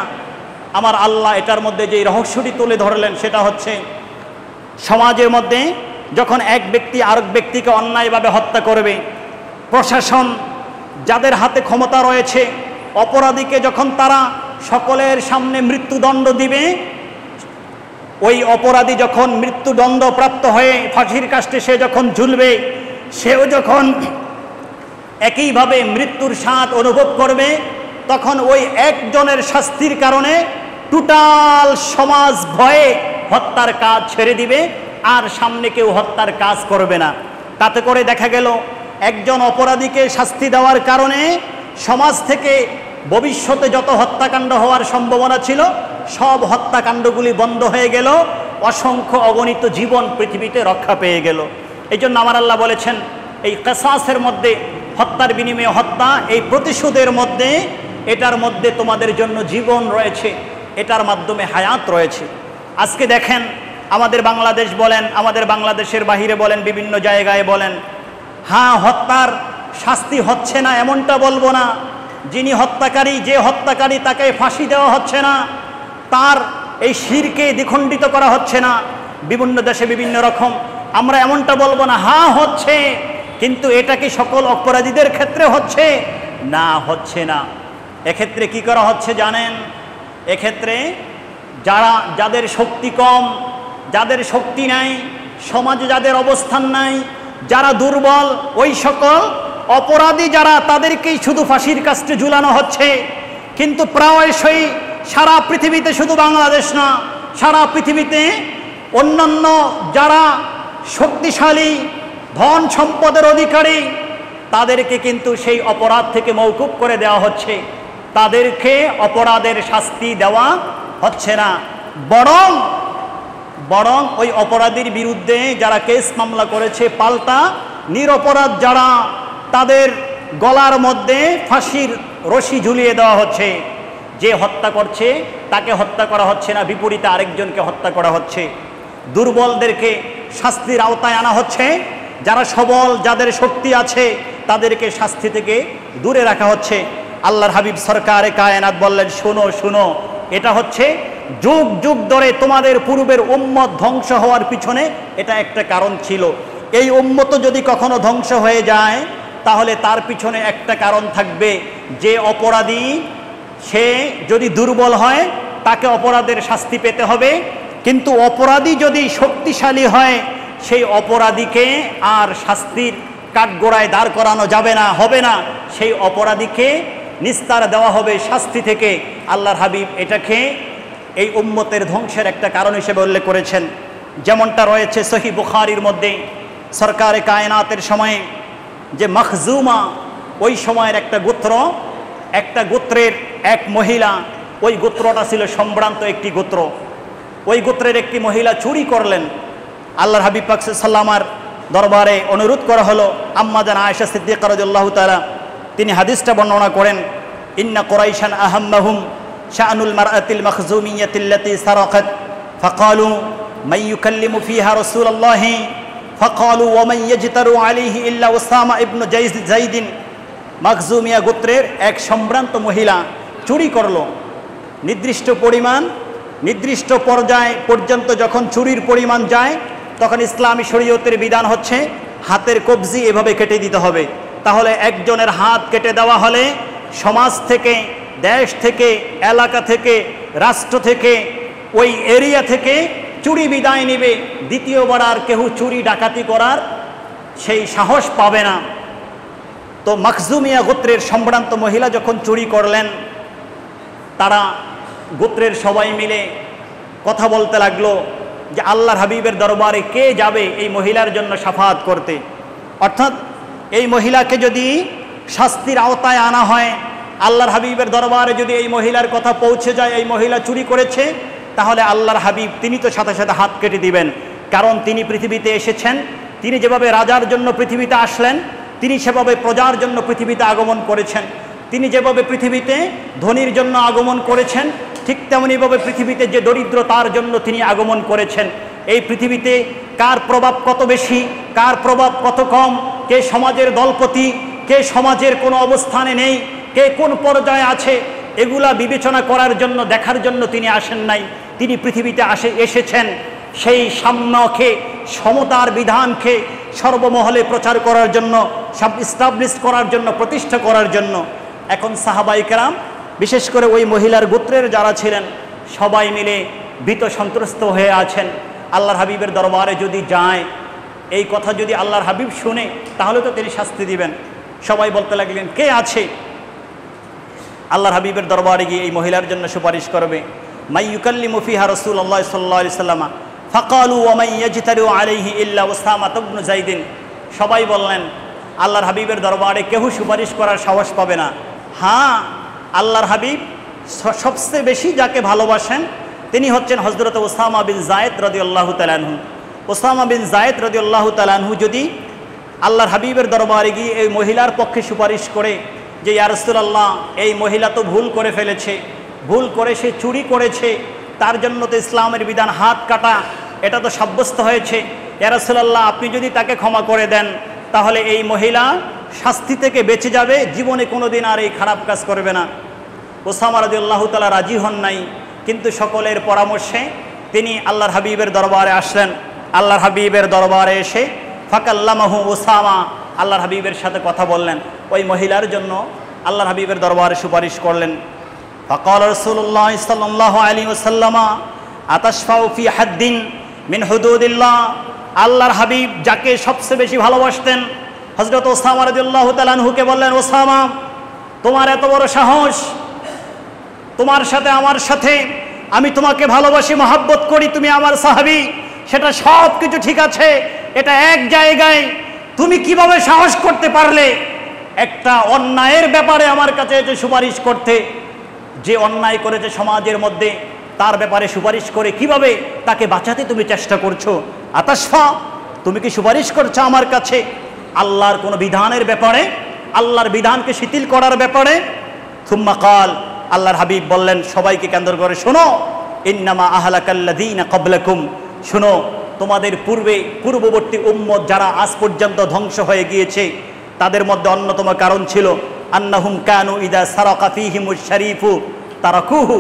আমার আল্লাহ এটার মধ্যে যে রহস্যটি তুলে ধরলেন সেটা হচ্ছে, সমাজের মধ্যে যখন এক ব্যক্তি আরেক ব্যক্তিকে অন্যায়ভাবে হত্যা করবে, প্রশাসন যাদের হাতে ক্ষমতা রয়েছে, অপরাধীকে যখন তারা সকলের সামনে মৃত্যুদণ্ড দিবে, ওই অপরাধী যখন মৃত্যুদণ্ড প্রাপ্ত হয়ে ফাঁসির কাষ্টে সে যখন ঝুলবে, সেও যখন একইভাবে মৃত্যুর স্বাদ অনুভব করবে, তখন ওই একজনের শাস্তির কারণে টোটাল সমাজ ভয়ে হত্যার কাজ ছেড়ে দিবে, আর সামনে কেউ হত্যার কাজ করবে না। তাতে করে দেখা গেল একজন অপরাধীকে শাস্তি দেওয়ার কারণে সমাজ থেকে ভবিষ্যতে যত হত্যাকাণ্ড হওয়ার সম্ভাবনা ছিল সব হত্যাকাণ্ডগুলি বন্ধ হয়ে গেল, অসংখ্য অগণিত জীবন পৃথিবীতে রক্ষা পেয়ে গেল। এই জন্য আমার আল্লাহ বলেছেন এই কিসাসের মধ্যে, হত্যার বিনিময়ে হত্যা, এই প্রতিশোধের মধ্যে, এটার মধ্যে তোমাদের জন্য জীবন রয়েছে, এটার মাধ্যমে হায়াত রয়েছে। আজকে দেখেন আমাদের বাংলাদেশ বলেন, আমাদের বাংলাদেশের বাহিরে বলেন, বিভিন্ন জায়গায় বলেন, হ্যাঁ হত্যার শাস্তি হচ্ছে না এমনটা বলবো না, যিনি হত্যাকারী, যে হত্যাকারী তাকে ফাঁসি দেওয়া হচ্ছে না, তার এই শিরকে দ্বিখণ্ডিত করা হচ্ছে না, বিভিন্ন দেশে বিভিন্ন রকম, আমরা এমনটা বলবো না। হ্যাঁ হচ্ছে, কিন্তু এটা কি সকল অপরাধীদের ক্ষেত্রে হচ্ছে? না, হচ্ছে না। এক্ষেত্রে কি করা হচ্ছে জানেন? এক্ষেত্রে যাদের শক্তি কম, যাদের শক্তি নাই, সমাজে যাদের অবস্থান নাই, যারা দুর্বল, ওই সকল অপরাধী যারা, তাদেরকেই শুধু ফাঁসির কাস্টে ঝুলানো হচ্ছে। কিন্তু প্রায়শই সারা পৃথিবীতে, শুধু বাংলাদেশ না, সারা পৃথিবীতে অন্যান্য যারা শক্তিশালী, ধন সম্পদের অধিকারী, তাদেরকে কিন্তু সেই অপরাধ থেকে মওকুফ করে দেওয়া হচ্ছে, তাদেরকে অপরাধের শাস্তি দেওয়া হচ্ছে না। বরং ওই অপরাধীর বিরুদ্ধে যারা কেস মামলা করেছে, পাল্টা নিরপরাধ যারা, তাদের গলার মধ্যে ফাঁসির রশি ঝুলিয়ে দেওয়া হচ্ছে। যে হত্যা করছে তাকে হত্যা করা হচ্ছে না, বিপরীতে আরেকজনকে হত্যা করা হচ্ছে। দুর্বলদেরকে শাস্তির আওতায় আনা হচ্ছে, যারা সবল, যাদের শক্তি আছে, তাদেরকে শাস্তি থেকে দূরে রাখা হচ্ছে। আল্লাহর হাবিব সরকারে কায়নাত বললেন, শোনো শোনো, এটা হচ্ছে যুগ যুগ ধরে তোমাদের পূর্বের উম্মত ধ্বংস হওয়ার পিছনে এটা একটা কারণ ছিল। এই উম্মত যদি কখনো ধ্বংস হয়ে যায়, তাহলে তার পিছনে একটা কারণ থাকবে, যে অপরাধী সে যদি দুর্বল হয় তাকে অপরাধের শাস্তি পেতে হবে, কিন্তু অপরাধী যদি শক্তিশালী হয়, সেই অপরাধীকে আর শাস্তির কাঠগড়ায় দাঁড় করানো যাবে না, হবে না, সেই অপরাধীকে নিস্তার দেওয়া হবে শাস্তি থেকে। আল্লাহর হাবিব এটাকে এই উম্মতের ধ্বংসের একটা কারণ হিসেবে উল্লেখ করেছেন। যেমনটা রয়েছে সহিহ বুখারীর মধ্যে, সরকারে কায়নাতের সময়ে যে মখজুমা, ওই সময়ের একটা গোত্রের এক মহিলা, ওই গোত্রটা ছিল সম্ভ্রান্ত একটি গোত্র। ওই গোত্রের একটি মহিলা চুরি করলেন। আল্লাহর হাবিব পাক সাল্লামার দরবারে অনুরোধ করা হলো। আম্মা জান আয়েশা সিদ্দিকা রাদিয়াল্লাহু তাআলা তিনি হাদিসটা বর্ণনা করেন, ইন্না কুরাইশান আহাম্মাহুম শাআনুল মারআতিল মাখজুমিয়াতিল্লাতী সারাকাত ফাকালু মান ইউকাল্লিমু ফিহা রাসূলুল্লাহি ফাকালু ওয়া মান ইয়াজতারু আলাইহি ইল্লা উসামা ইবনে যায়েদিন। মাখজুমিয়া গোত্রের এক সম্ভ্রান্ত মহিলা চুরি করলো। নির্দিষ্ট পরিমাণ, নির্দিষ্ট পর্যায় পর্যন্ত যখন চুরির পরিমাণ যায়, তখন ইসলামী শরীয়তের বিধান হচ্ছে হাতের কবজি এভাবে কেটে দিতে হবে। তাহলে একজনের হাত কেটে দেওয়া হলে সমাজ থেকে, দেশ থেকে, এলাকা থেকে, রাষ্ট্র থেকে, ওই এরিয়া থেকে চুরি বিদায় নেবে। দ্বিতীয়বার আর কেউ চুরি ডাকাতি করার সেই সাহস পাবে না। তো মাখজুমিয়া গোত্রের সম্ভ্রান্ত মহিলা যখন চুরি করলেন, তারা গোত্রের সবাই মিলে কথা বলতে লাগলো যে আল্লাহর হাবিবের দরবারে কে যাবে এই মহিলার জন্য শাফাআত করতে। অর্থাৎ এই মহিলাকে যদি শাস্তির আওতায় আনা হয়, আল্লাহর হাবিবের দরবারে যদি এই মহিলার কথা পৌঁছে যায়, এই মহিলা চুরি করেছে, তাহলে আল্লাহর হাবিব তিনি তো সাথে সাথে হাত কেটে দিবেন। কারণ তিনি পৃথিবীতে এসেছেন, তিনি যেভাবে রাজার জন্য পৃথিবীতে আসলেন, তিনি সেভাবে প্রজার জন্য পৃথিবীতে আগমন করেছেন। তিনি যেভাবে পৃথিবীতে ধনীর জন্য আগমন করেছেন, ঠিক তেমনিভাবে পৃথিবীতে যে দরিদ্র তার জন্য তিনি আগমন করেছেন। এই পৃথিবীতে কার প্রভাব কত বেশি, কার প্রভাব কত কম, কে সমাজের দলপতি, কে সমাজের কোনো অবস্থানে নেই, কে কোন পর্যায়ে আছে, এগুলা বিবেচনা করার জন্য, দেখার জন্য তিনি আসেন নাই। তিনি পৃথিবীতে এসেছেন সেই সাম্যকে, সমতার বিধানকে সর্বমহলে প্রচার করার জন্য, সব ইস্টাবলিশ করার জন্য, প্রতিষ্ঠা করার জন্য। এখন সাহাবায়ে কেরাম, বিশেষ করে ওই মহিলার গোত্রের যারা ছিলেন, সবাই মিলে ভীত সন্ত্রস্ত হয়ে আছেন। আল্লাহর হাবিবের দরবারে যদি যায়, এই কথা যদি আল্লাহর হাবিব শুনে, তাহলে তো তিনি শাস্তি দিবেন। সবাই বলতে লাগলেন, কে আছে আল্লাহর হাবিবের দরবারে গিয়ে এই মহিলার জন্য সুপারিশ করবে? মাই ইউকাল্লিমু ফিহা রাসূলুল্লাহ সাল্লাল্লাহু আলাইহি ওয়াসাল্লাম ফাকালু ওয়া মান ইয়াজতারু আলাইহি ইল্লা উসামা ইবনে যায়েদিন। সবাই বললেন, আল্লাহর হাবিবের দরবারে কেউ সুপারিশ করার সাহস পাবে না। হ্যাঁ, আল্লাহর হাবিব সবচেয়ে বেশি যাকে ভালোবাসেন তিনি হচ্ছেন হযরত উসামা বিন যায়েদ রাদিয়াল্লাহু তাআলা আনহু। উসামা বিন যায়েদ রাদিয়াল্লাহু তাআলা আনহু যদি আল্লাহর হাবিবের দরবারে গিয়ে এই মহিলার পক্ষে সুপারিশ করে যে ইয়া রাসূলুল্লাহ, এই মহিলা তো ভুল করে ফেলেছে, ভুল করে সে চুরি করেছে, তার জন্য তো ইসলামের বিধান হাত কাটা, এটা তো সাব্যস্ত হয়েছে। ইয়া রাসূলুল্লাহ, আপনি যদি তাকে ক্ষমা করে দেন, তাহলে এই মহিলা শাস্তি থেকে বেঁচে যাবে, জীবনে কোনোদিন আর এই খারাপ কাজ করবে না। ওসামা রাদিয়াল্লাহু তাআলা রাজি হন নাই, কিন্তু সকলের পরামর্শে তিনি আল্লাহর হাবিবের দরবারে আসলেন। আল্লাহর হাবিবের দরবারে এসে ফাকাল্লামাহু ওসামা, আল্লাহর হাবিবের সাথে কথা বললেন। ওই মহিলার জন্য আল্লাহর হাবিবের দরবারে সুপারিশ করলেন। ফাকাল রাসূলুল্লাহ সাল্লাল্লাহু আলাইহি ওয়াসাল্লাম আতাশফাউ ফি হাদ্দিন মিন হুদুদিল্লাহ। আল্লাহর হাবিব যাকে সবচেয়ে বেশি ভালোবাসতেন হযরত ওসামা রাদিয়াল্লাহু তাআলা আনহুকে বললেন, ওসামা তোমার এত বড় সাহস, তোমার সাথে আমার সাথে, আমি তোমাকে ভালোবাসি, মহব্বত করি, তুমি আমার সাহাবী, সেটা সব কিছু ঠিক আছে, এটা এক জায়গায় তুমি কিভাবে সাহস করতে পারলে একটা অন্যায়ের ব্যাপারে আমার কাছে এসে সুপারিশ করতে? যে অন্যায় করেছে সমাজের মধ্যে তার ব্যাপারে সুপারিশ করে কিভাবে তাকে বাঁচাতে তুমি চেষ্টা করছো? আতাশফা, তুমি কি সুপারিশ করছো আমার কাছে আল্লাহর কোনো বিধানের ব্যাপারে, আল্লাহর বিধানকে শিথিল করার ব্যাপারে? থুম্মা কাল, আল্লাহর হাবিব বললেন সবাইকে কেন্দ্র করে, শোনো, ইন্নামা আহলাকাল্লাযীনা ক্বাবলাকুম, শোনো, তোমাদের পূর্ববর্তী উম্মত যারা আজ পর্যন্ত ধ্বংস হয়ে গিয়েছে তাদের মধ্যে অন্যতম কারণ ছিল আন্নাহুম কানু ইদা সারাকা ফীহিমুশ শরীফু তারাকুহু,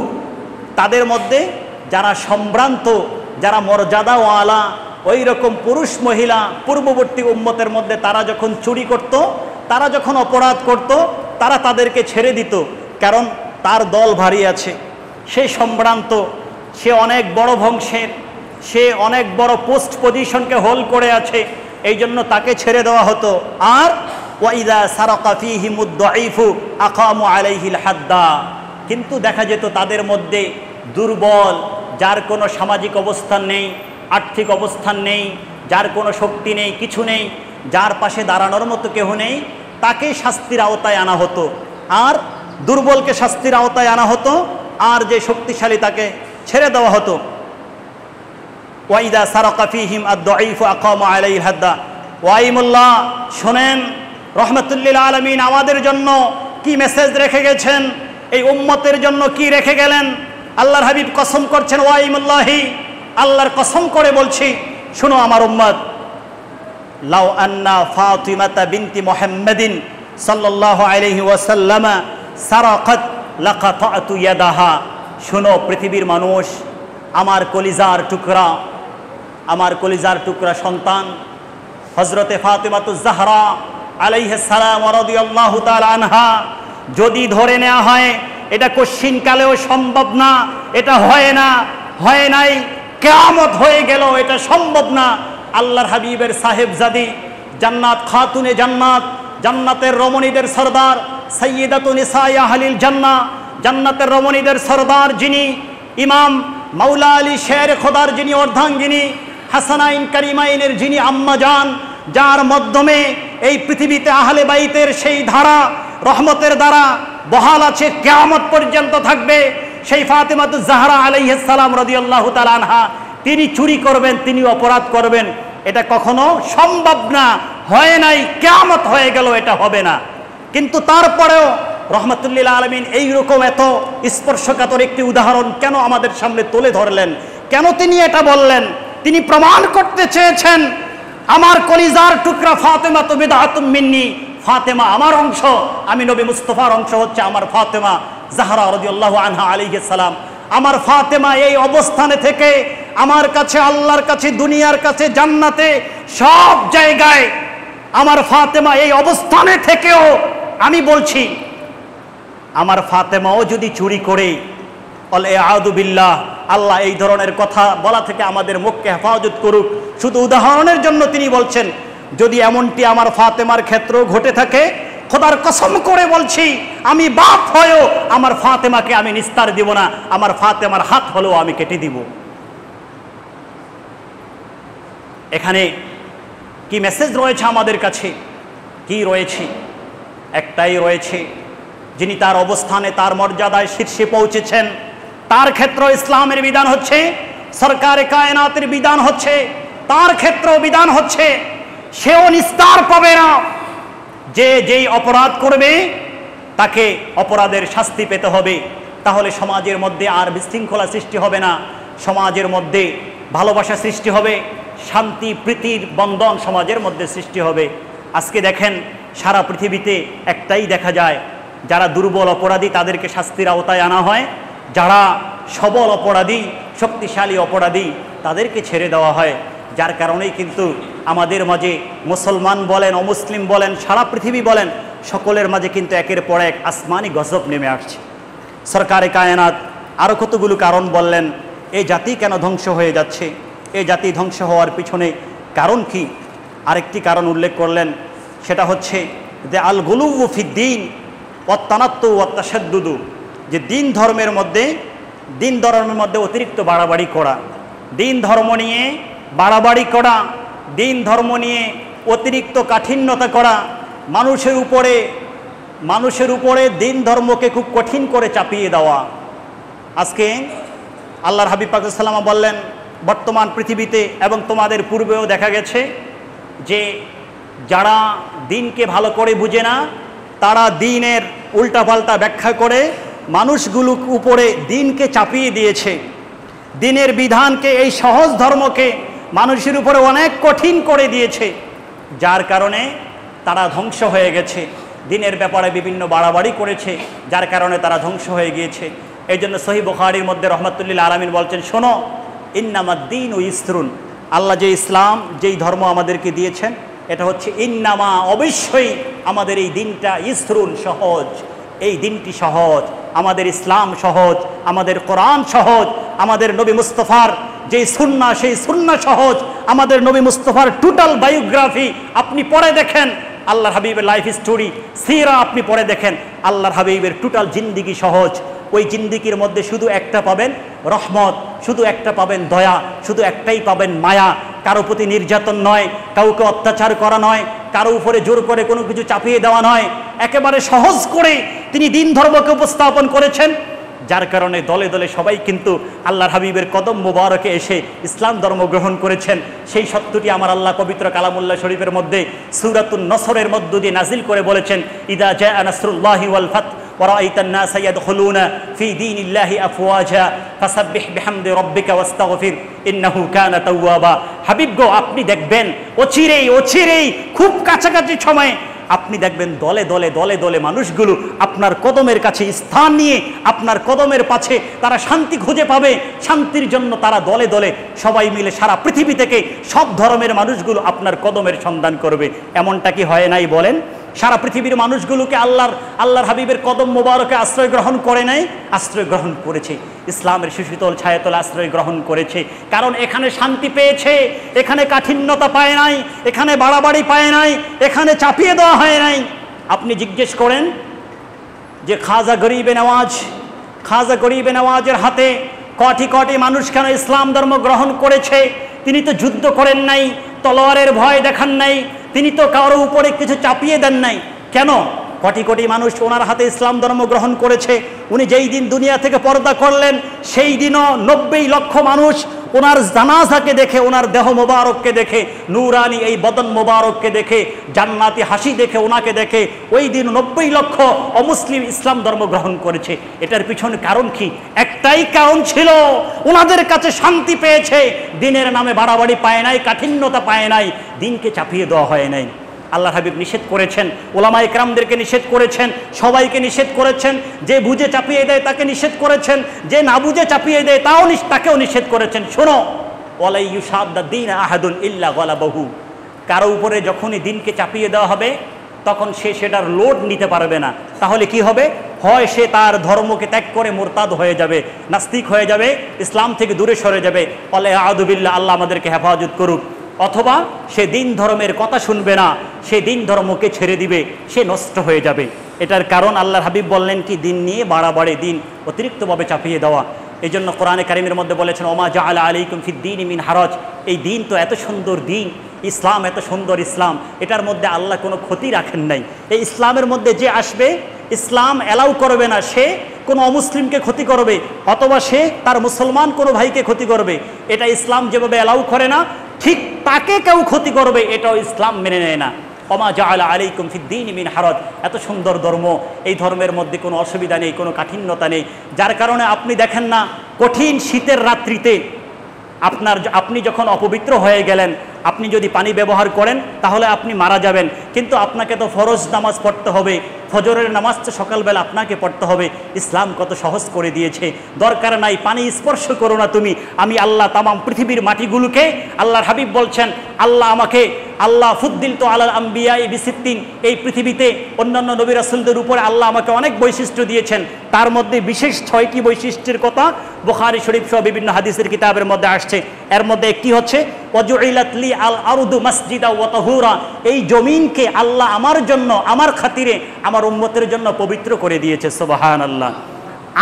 তাদের মধ্যে যারা সম্ভ্রান্ত, যারা মর্যাদাওয়ালা, ওই রকম পুরুষ মহিলা পূর্ববর্তী উম্মতের মধ্যে তারা যখন চুরি করত, তারা যখন অপরাধ করত, তারা তাদেরকে ছেড়ে দিত, কারণ তার দল ভারী আছে, সে সম্ভ্রান্ত, সে অনেক বড় বংশের, সে অনেক বড় পোস্ট পজিশনকে হোল্ড করে আছে, এই জন্য তাকে ছেড়ে দেওয়া হতো। আর ওয়াইদা সারাকা ফীহিমুদ দাঈফু আকামু আলাইহিল হাদ্দা, কিন্তু দেখা যেত তাদের মধ্যে দুর্বল, যার কোনো সামাজিক অবস্থান নেই, আর্থিক অবস্থান নেই, যার কোনো শক্তি নেই, কিছু নেই, যার পাশে দাঁড়ানোর মতো কেহ নেই, তাকে শাস্তির আওতায় আনা হতো। আর দুর্বলকে শাস্তির আওতায় আনা হতো, আর যে শক্তিশালী তাকে ছেড়ে দেওয়া হতো। ওয়াইদা সারাকা ফীহিম আদ-দাঈফু আকামু আলাইহিল হাদ্দা। ওয়াইমুল্লাহ, শোনেন, রহমাতুল্লিল আলামিন আমাদের জন্য কি মেসেজ রেখে গেছেন, এই উম্মতের জন্য কি রেখে গেলেন। আল্লাহর হাবিব কসম করছেন, ওয়াইমুল্লাহি, আল্লাহর কসম করে বলছি, শুনো আমার উম্মত, লাউ আন্না ফাতিমাতা বিনতি মুহাম্মাদিন সাল্লাল্লাহু আলাইহি ওয়াসাল্লাম সারাকাত লাকাতাতু ইয়াদাহা। শুনো পৃথিবীর মানুষ, আমার কলিজার টুকরা, আমার কলিজার টুকরা সন্তান হযরতে ফাতিমাতুজ জাহরা আলাইহিস সালাম ওয়া রাদিয়াল্লাহু তাআলা আনহা যদি ধরে নেওয়া হয়, এটা কশিনকালেও সম্ভব না, এটা হয় না, হয় নাই, কিয়ামত হয়ে গেল, এটা সম্ভব না। আল্লাহর হাবিবের সাহেবজাদি, জান্নাত খাতুনে জান্নাত, জান্নাতের রমণীদের সরদার, সাইয়্যিদাতু নিসায়ে আহলিল জান্নাহ, জান্নাতের রমণীদের সরদার যিনি, ইমাম মাওলা আলী শের খোদার যিনি অর্ধাঙ্গিনী, হাসানাইন কারিমাইনের যিনি আম্মা জান, যার মাধ্যমে এই পৃথিবীতে আহলে বাইতের সেই ধারা রহমতের দ্বারা বহাল আছে, কিয়ামত পর্যন্ত থাকবে, সেই ফাতিমাতুজ জাহরা আলাইহিস সালাম রাদিয়াল্লাহু তাআলা আনহা, তিনি চুরি করবেন, তিনি অপরাধ করবেন, এটা কখনো সম্ভব না, হয় নাই, কিয়ামত হয়ে গেল, এটা হবে না। কিন্তু তারপরেও রহমাতুল্লিল আলামিন এইরকম এত স্পর্শকাতর একটি উদাহরণ কেন আমাদের সামনে তুলে ধরলেন, কেন তিনি এটা বললেন? তিনি প্রমাণ করতে চেয়েছেন আমার কলিজার টুকরা ফাতেমা তো বিদআতুম মিন্নি, ফাতেমা আমার অংশ, আমি নবী মুস্তাফার অংশ হচ্ছে আমার ফাতেমা জাহরা রাদিয়াল্লাহু আনহা আলাইহিস সালাম। আমার ফাতেমা এই অবস্থানে থেকে আমার কাছে, আল্লাহর কাছে, দুনিয়ার কাছে, জান্নাতে, সব জায়গায় আমার ফাতেমা এই অবস্থানে থেকেও আমি বলছি, আমার ফাতেমাও যদি চুরি করে, আউযু বিল্লাহ, আল্লাহ এই ধরনের কথা বলা থেকে আমাদের মুখকে হেফাজত করুক। শুধু উদাহরণের জন্য তিনি বলছেন, যদি এমনটি আমার ফাতেমার ক্ষেত্র ঘটে থাকে, খোদার কসম করে বলছি, আমি বাপ হয়েও আমার ফাতেমাকে আমি নিস্তার দিব না, আমার ফাতেমার হাত হলেও আমি কেটে দিব। এখানে কি মেসেজ রয়েছে আমাদের কাছে? কি রয়েছে? একটাই রয়েছে, যিনি তার অবস্থানে, তার মর্যাদায় শীর্ষে পৌঁছেছেন, তার ক্ষেত্র ইসলামের বিধান হচ্ছে, সরকারে কায়নাতের বিধান হচ্ছে, তার ক্ষেত্র বিধান হচ্ছে, সেও নিস্তার পাবে না। যে যেই অপরাধ করবে তাকে অপরাধের শাস্তি পেতে হবে, তাহলে সমাজের মধ্যে আর বিশৃঙ্খলা সৃষ্টি হবে না, সমাজের মধ্যে ভালোবাসা সৃষ্টি হবে, শান্তি প্রীতির বন্ধন সমাজের মধ্যে সৃষ্টি হবে। আজকে দেখেন সারা পৃথিবীতে একটাই দেখা যায়, যারা দুর্বল অপরাধী তাদেরকে শাস্তির আওতায় আনা হয়, যারা সবল অপরাধী শক্তিশালী অপরাধী তাদেরকে ছেড়ে দেওয়া হয়। যার কারণেই কিন্তু আমাদের মাঝে মুসলমান বলেন অমুসলিম বলেন সারা পৃথিবী বলেন সকলের মাঝে কিন্তু একের পর এক আসমানি গজব নেমে আসছে। সরকারে কায়নাত আরও কতগুলো কারণ বললেন, এই জাতি কেন ধ্বংস হয়ে যাচ্ছে, এই জাতি ধ্বংস হওয়ার পিছনে কারণ কি। আরেকটি কারণ উল্লেখ করলেন, সেটা হচ্ছে যে আল গুলুউ ফিদ্দিন ওয়াত্তানাত্তু ওয়াত্তাশাদ্দুদু, যে দিন ধর্মের মধ্যে অতিরিক্ত বাড়াবাড়ি করা, দিন ধর্ম নিয়ে বাড়াবাড়ি করা, দিন ধর্ম নিয়ে অতিরিক্ত কাঠিন্যতা করা, মানুষের উপরে দিন ধর্মকে খুব কঠিন করে চাপিয়ে দেওয়া। আজকে আল্লাহর হাবিব পাক সাল্লাল্লাহু আলাইহি ওয়াসাল্লাম বললেন, বর্তমান পৃথিবীতে এবং তোমাদের পূর্বেও দেখা গেছে যে যারা দিনকে ভালো করে বুঝে না, তারা দিনের উল্টাপাল্টা ব্যাখ্যা করে মানুষগুলোর উপরে দিনকে চাপিয়ে দিয়েছে। দিনের বিধানকে, এই সহজ ধর্মকে মানুষের উপরে অনেক কঠিন করে দিয়েছে, যার কারণে তারা ধ্বংস হয়ে গেছে। দিনের ব্যাপারে বিভিন্ন বাড়াবাড়ি করেছে, যার কারণে তারা ধ্বংস হয়ে গিয়েছে। এই জন্য সহিহ বুখারীর মধ্যে রহমাতুল্লিল আলামিন বলছেন, শোনো, ইন্নামাদ্দীনু ইসরুন, আল্লাহ যে ইসলাম যেই ধর্ম আমাদেরকে দিয়েছেন এটা হচ্ছে ইন্নামা, অবশ্যই আমাদের এই দিনটা ইসরুন, সহজ। এই দিনটি সহজ, আমাদের ইসলাম সহজ, আমাদের কোরআন সহজ, আমাদের নবী মুস্তাফার যে সুন্নাহ সেই সুন্নাহ সহজ, আমাদের নবী মুস্তাফার টোটাল বায়োগ্রাফি আপনি পড়ে দেখেন, আল্লাহর হাবিবের লাইফ স্টোরি সিরা আপনি পড়ে দেখেন, আল্লাহর হাবিবের টোটাল জিন্দিগি সহজ। ওই জিন্দিগির মধ্যে শুধু একটা পাবেন রহমত, শুধু একটা পাবেন দয়া, শুধু একটাই পাবেন মায়া। কারো প্রতি নির্যাতন নয়, কাউকে অত্যাচার করা নয়, কারো উপরে জোর করে কোনো কিছু চাপিয়ে দেওয়া নয়, একেবারে সহজ করে তিনি দিন ধর্মকে উপস্থাপন করেছেন। যার কারণে দলে দলে সবাই কিন্তু আল্লাহর হাবিবের কদম মুবারকে এসে ইসলাম ধর্ম গ্রহণ করেছেন। সেই সত্যটি আমার আল্লাহ পবিত্র কালামুল্লাহ শরীফের মধ্যে সূরাতুন নসরের মধ্য দিয়ে নাজিল করে বলেছেন, ইদা জাআ নাসরুল্লাহি ওয়াল ফাত ورأيت الناس يدخلون في دين الله أفواجا فسبح بحمد ربك واستغفر إنه كان توابا। হাবিব গো, আপনি দেখবেন অচিরেই খুব কাছাকাছি সময়ে আপনি দেখবেন দলে দলে মানুষগুলো আপনার কদমের কাছে স্থান নিয়ে আপনার কদমের পাশে তারা শান্তি খুঁজে পাবে। শান্তির জন্য তারা দলে দলে সবাই মিলে সারা পৃথিবী থেকে সব ধর্মের মানুষগুলো আপনার কদমের সন্ধান করবে। এমনটা কি হয় নাই বলেন? সারা পৃথিবীর মানুষগুলোকে আল্লাহর হাবিবের কদম মোবারকে আশ্রয় গ্রহণ করে নাই, আশ্রয় গ্রহণ করেছে, ইসলামের সুশীতল ছায়াতল আশ্রয় গ্রহণ করেছে। কারণ এখানে শান্তি পেয়েছে, এখানে কাঠিন্যতা পায় নাই, এখানে বাড়াবাড়ি পায় নাই, এখানে চাপিয়ে দেওয়া হয় নাই। আপনি জিজ্ঞেস করেন যে খাজা গরিবে নওয়াজের হাতে কটি মানুষ কেন ইসলাম ধর্ম গ্রহণ করেছে? তিনি তো যুদ্ধ করেন নাই, তলোয়ারের ভয় দেখান নাই, তিনি তো কারো উপরে কিছু চাপিয়ে দেন নাই। কেন কোটি মানুষ ওনার হাতে ইসলাম ধর্ম গ্রহণ করেছে? উনি যেই দিন দুনিয়া থেকে পর্দা করলেন সেই দিনও 90 লক্ষ মানুষ ওনার জানাজাকে দেখে, ওনার দেহ মোবারককে দেখে, নূরানি এই বদন মোবারককে দেখে, জান্নাতি হাসি দেখে, ওনাকে দেখে ওই দিন 90 লক্ষ অমুসলিম ইসলাম ধর্ম গ্রহণ করেছে। এটার পিছনে কারণ কি? একটাই কারণ ছিল, ওনাদের কাছে শান্তি পেয়েছে, দিনের নামে বাড়াবাড়ি পায় নাই, কাঠিন্যতা পায় নাই, দিনকে চাপিয়ে দেওয়া হয় নাই। আল্লাহর হাবিব নিষেধ করেছেন, ওলামায়ে কেরামদেরকে নিষেধ করেছেন, সবাইকে নিষেধ করেছেন। যে বুঝে চাপিয়ে দেয় তাকে নিষেধ করেছেন, যে না বুঝে চাপিয়ে দেয় তাকেও নিষেধ করেছেন। শোনো, ওয়ালা ইউশাদ্দাদ্দীন আহাদুন ইল্লা গালাবাহু, কারো উপরে যখনই দিনকে চাপিয়ে দেওয়া হবে তখন সে সেটার লোড নিতে পারবে না। তাহলে কি হবে? হয় সে তার ধর্মকে ত্যাগ করে মুরতাদ হয়ে যাবে, নাস্তিক হয়ে যাবে, ইসলাম থেকে দূরে সরে যাবে, ওয়ালা আউযু বিল্লাহ, আল্লাহ আমাদেরকে হেফাজত করুক। অথবা সে দিন ধর্মের কথা শুনবে না, সে দিন ধর্মকে ছেড়ে দিবে, সে নষ্ট হয়ে যাবে। এটার কারণ আল্লাহর হাবিব বললেন কি? দিন নিয়ে বাড়াবাড়ি, দিন অতিরিক্তভাবে চাপিয়ে দেওয়া। এই জন্য কোরআনে কারিমের মধ্যে বলেছেন, ওমা জাআলা আলাইকুম ফিদ্দীনি মিন হারাজ, এই দিন তো এত সুন্দর দিন, ইসলাম এত সুন্দর ইসলাম, এটার মধ্যে আল্লাহ কোনো ক্ষতি রাখেন নাই। এই ইসলামের মধ্যে যে আসবে, ইসলাম অ্যালাউ করবে না সে কোনো অমুসলিমকে ক্ষতি করবে, অথবা সে তার মুসলমান কোনো ভাইকে ক্ষতি করবে। এটা ইসলাম যেভাবে অ্যালাউ করে না, ঠিক তাকে কেউ ক্ষতি করবে এটাও ইসলাম মেনে নেয় না। ওমা জাআলা আলাইকুম ফিদ্দীনি মিন হারাজ, এত সুন্দর ধর্ম, এই ধর্মের মধ্যে কোনো অসুবিধা নেই, কোনো কাঠিন্যতা নেই। যার কারণে আপনি দেখেন না, কঠিন শীতের রাত্রিতে আপনি যখন অপবিত্র হয়ে গেলেন, আপনি যদি পানি ব্যবহার করেন তাহলে আপনি মারা যাবেন, কিন্তু আপনাকে তো ফরজ নামাজ পড়তে হবে, ফজরের নামাজ তো সকালবেলা আপনাকে পড়তে হবে। ইসলাম কত সহজ করে দিয়েছে। দরকার নাই পানি স্পর্শ করো না তুমি, আমি আল্লাহ তামাম পৃথিবীর মাটিগুলোকে, আল্লাহর হাবিব বলছেন আল্লাহ ফুদ্দিল তো আলাল আম্বিয়া বিসিদ্দিন, এই পৃথিবীতে অন্যান্য নবী রাসূলদের উপরে আল্লাহ আমাকে অনেক বৈশিষ্ট্য দিয়েছেন, তার মধ্যে বিশেষ 6টি বৈশিষ্ট্যের কথা বুখারী শরীফ সহ বিভিন্ন হাদিসের কিতাবের মধ্যে আসছে। এর মধ্যে একটি হচ্ছে ওয়াজুইলাত লি আল আরদু মাসজিদা ওয়া তাহুরা, এই জমিনকে আল্লাহ আমার জন্য, আমার খাতিরে, আমার উম্মতের জন্য পবিত্র করে দিয়েছে। সুবহানাল্লাহ।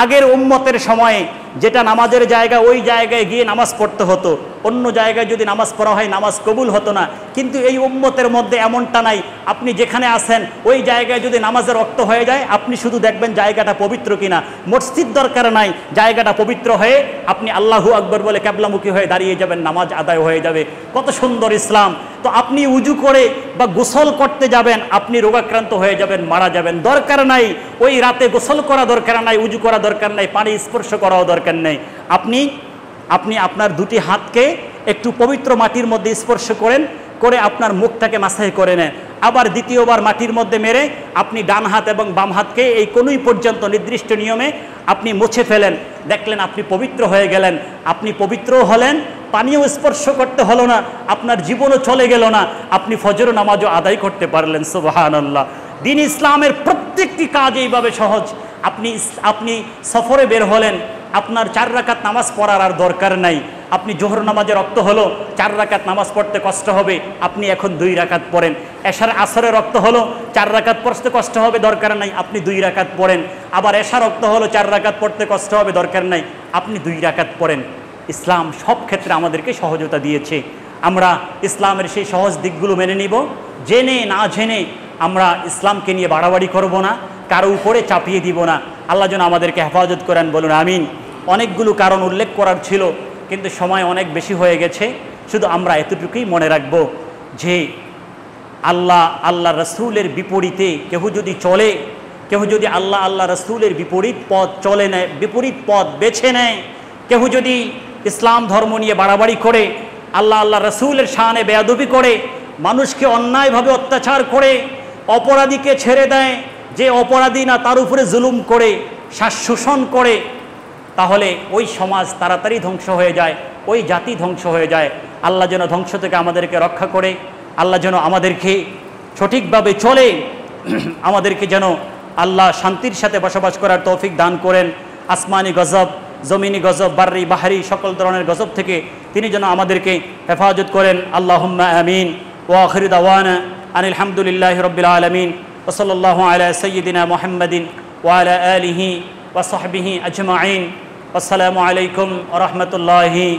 আগের উম্মতের সময়ে যেটা নামাজের জায়গা, ওই জায়গায় গিয়ে নামাজ পড়তে হতো, অন্য জায়গায় যদি নামাজ পড়া হয় নামাজ কবুল হতো না, কিন্তু এই উম্মতের মধ্যে এমনটা নাই। আপনি যেখানে আছেন ওই জায়গায় যদি নামাজের রক্ত হয়ে যায়, আপনি শুধু দেখবেন জায়গাটা পবিত্র কিনা, মসজিদ দরকার নাই, জায়গাটা পবিত্র হয়ে আপনি আল্লাহু আকবার বলে ক্যাবলামুখী হয়ে দাঁড়িয়ে যাবেন, নামাজ আদায় হয়ে যাবে। কত সুন্দর ইসলাম। তো আপনি উজু করে বা গোসল করতে যাবেন, আপনি রোগাক্রান্ত হয়ে যাবেন, মারা যাবেন, দরকার নাই ওই রাতে গোসল করা দরকার নাই, উজু করা দরকার নাই, পানি স্পর্শ করাও দরকার নেই। আপনি আপনার দুটি হাতকে একটু পবিত্র মাটির মধ্যে স্পর্শ করে আপনার মুখটাকে মাসাই করে নেন, আবার দ্বিতীয়বার মাটির মধ্যে মেরে আপনি ডান হাত এবং বাম হাতকে এই কোনই পর্যন্ত নির্দিষ্ট নিয়মে আপনি মুছে ফেলেন, দেখলেন আপনি পবিত্র হয়ে গেলেন। আপনি পবিত্র হলেন, পানিও স্পর্শ করতে হলো না, আপনার জীবনও চলে গেল না, আপনি ফজর নামাজও আদায় করতে পারলেন। সুবহানাল্লাহ। দ্বীন ইসলামের প্রত্যেকটি কাজ এইভাবে সহজ। আপনি সফরে বের হলেন, আপনার 4 রাকাত নামাজ পড়ার আর দরকার নাই। আপনি জোহর নামাজের রক্ত হলো, 4 রাকাত নামাজ পড়তে কষ্ট হবে, আপনি এখন 2 রাকাত পড়েন। এশার আসরের রক্ত হলো, 4 রাকাত পড়তে কষ্ট হবে, দরকার নাই, আপনি 2 রাকাত পড়েন। আবার এশার রক্ত হলো, 4 রাকাত পড়তে কষ্ট হবে, দরকার নাই, আপনি 2 রাকাত পড়েন। ইসলাম সব ক্ষেত্রে আমাদেরকে সহজতা দিয়েছে। আমরা ইসলামের সেই সহজ দিকগুলো মেনে নিব, জেনে না জেনে আমরা ইসলামকে নিয়ে বাড়াবাড়ি করব না, কারো উপরে চাপিয়ে দিব না। আল্লাহ যেন আমাদেরকে হেফাজত করেন, বলুন আমিন। অনেকগুলো কারণ উল্লেখ করার ছিল, কিন্তু সময় অনেক বেশি হয়ে গেছে। শুধু আমরা এতটুকুই মনে রাখব যে আল্লাহ রসুলের বিপরীতে কেউ যদি চলে, কেউ যদি আল্লাহ রসুলের বিপরীত পথ চলে নেয়, বিপরীত পথ বেছে নেয়, কেউ যদি ইসলাম ধর্ম নিয়ে বাড়াবাড়ি করে, আল্লাহ রসুলের শানে বেয়াদবি করে, মানুষকে অন্যায়ভাবে অত্যাচার করে, অপরাধীকে ছেড়ে দেয়, যে অপরাধী না তার উপরে জুলুম করে, শ্বাস শোষণ করে, তাহলে ওই সমাজ তাড়াতাড়ি ধ্বংস হয়ে যায়, ওই জাতি ধ্বংস হয়ে যায়। আল্লাহ যেন ধ্বংস থেকে আমাদেরকে রক্ষা করে, আল্লাহ যেন আমাদেরকে সঠিকভাবে চলে, আমাদেরকে যেন আল্লাহ শান্তির সাথে বসবাস করার তৌফিক দান করেন। আসমানি গজব, জমিনি গজব, বাররি বাহারি সকল ধরনের গজব থেকে তিনি যেন আমাদেরকে হেফাজত করেন। আল্লাহুম্মা আমিন। ওয়া আখিরু দাওয়ানা আনিল হামদুলিল্লাহি রাব্বিল আলামিন ওয়া সাল্লাল্লাহু আলা সাইয়্যিদিনা মুহাম্মাদিন ওয়া আলা আলিহি ওয়া সাহবিহি আজমাইন। আসসালামু আলাইকুম ওয়া রাহমাতুল্লাহি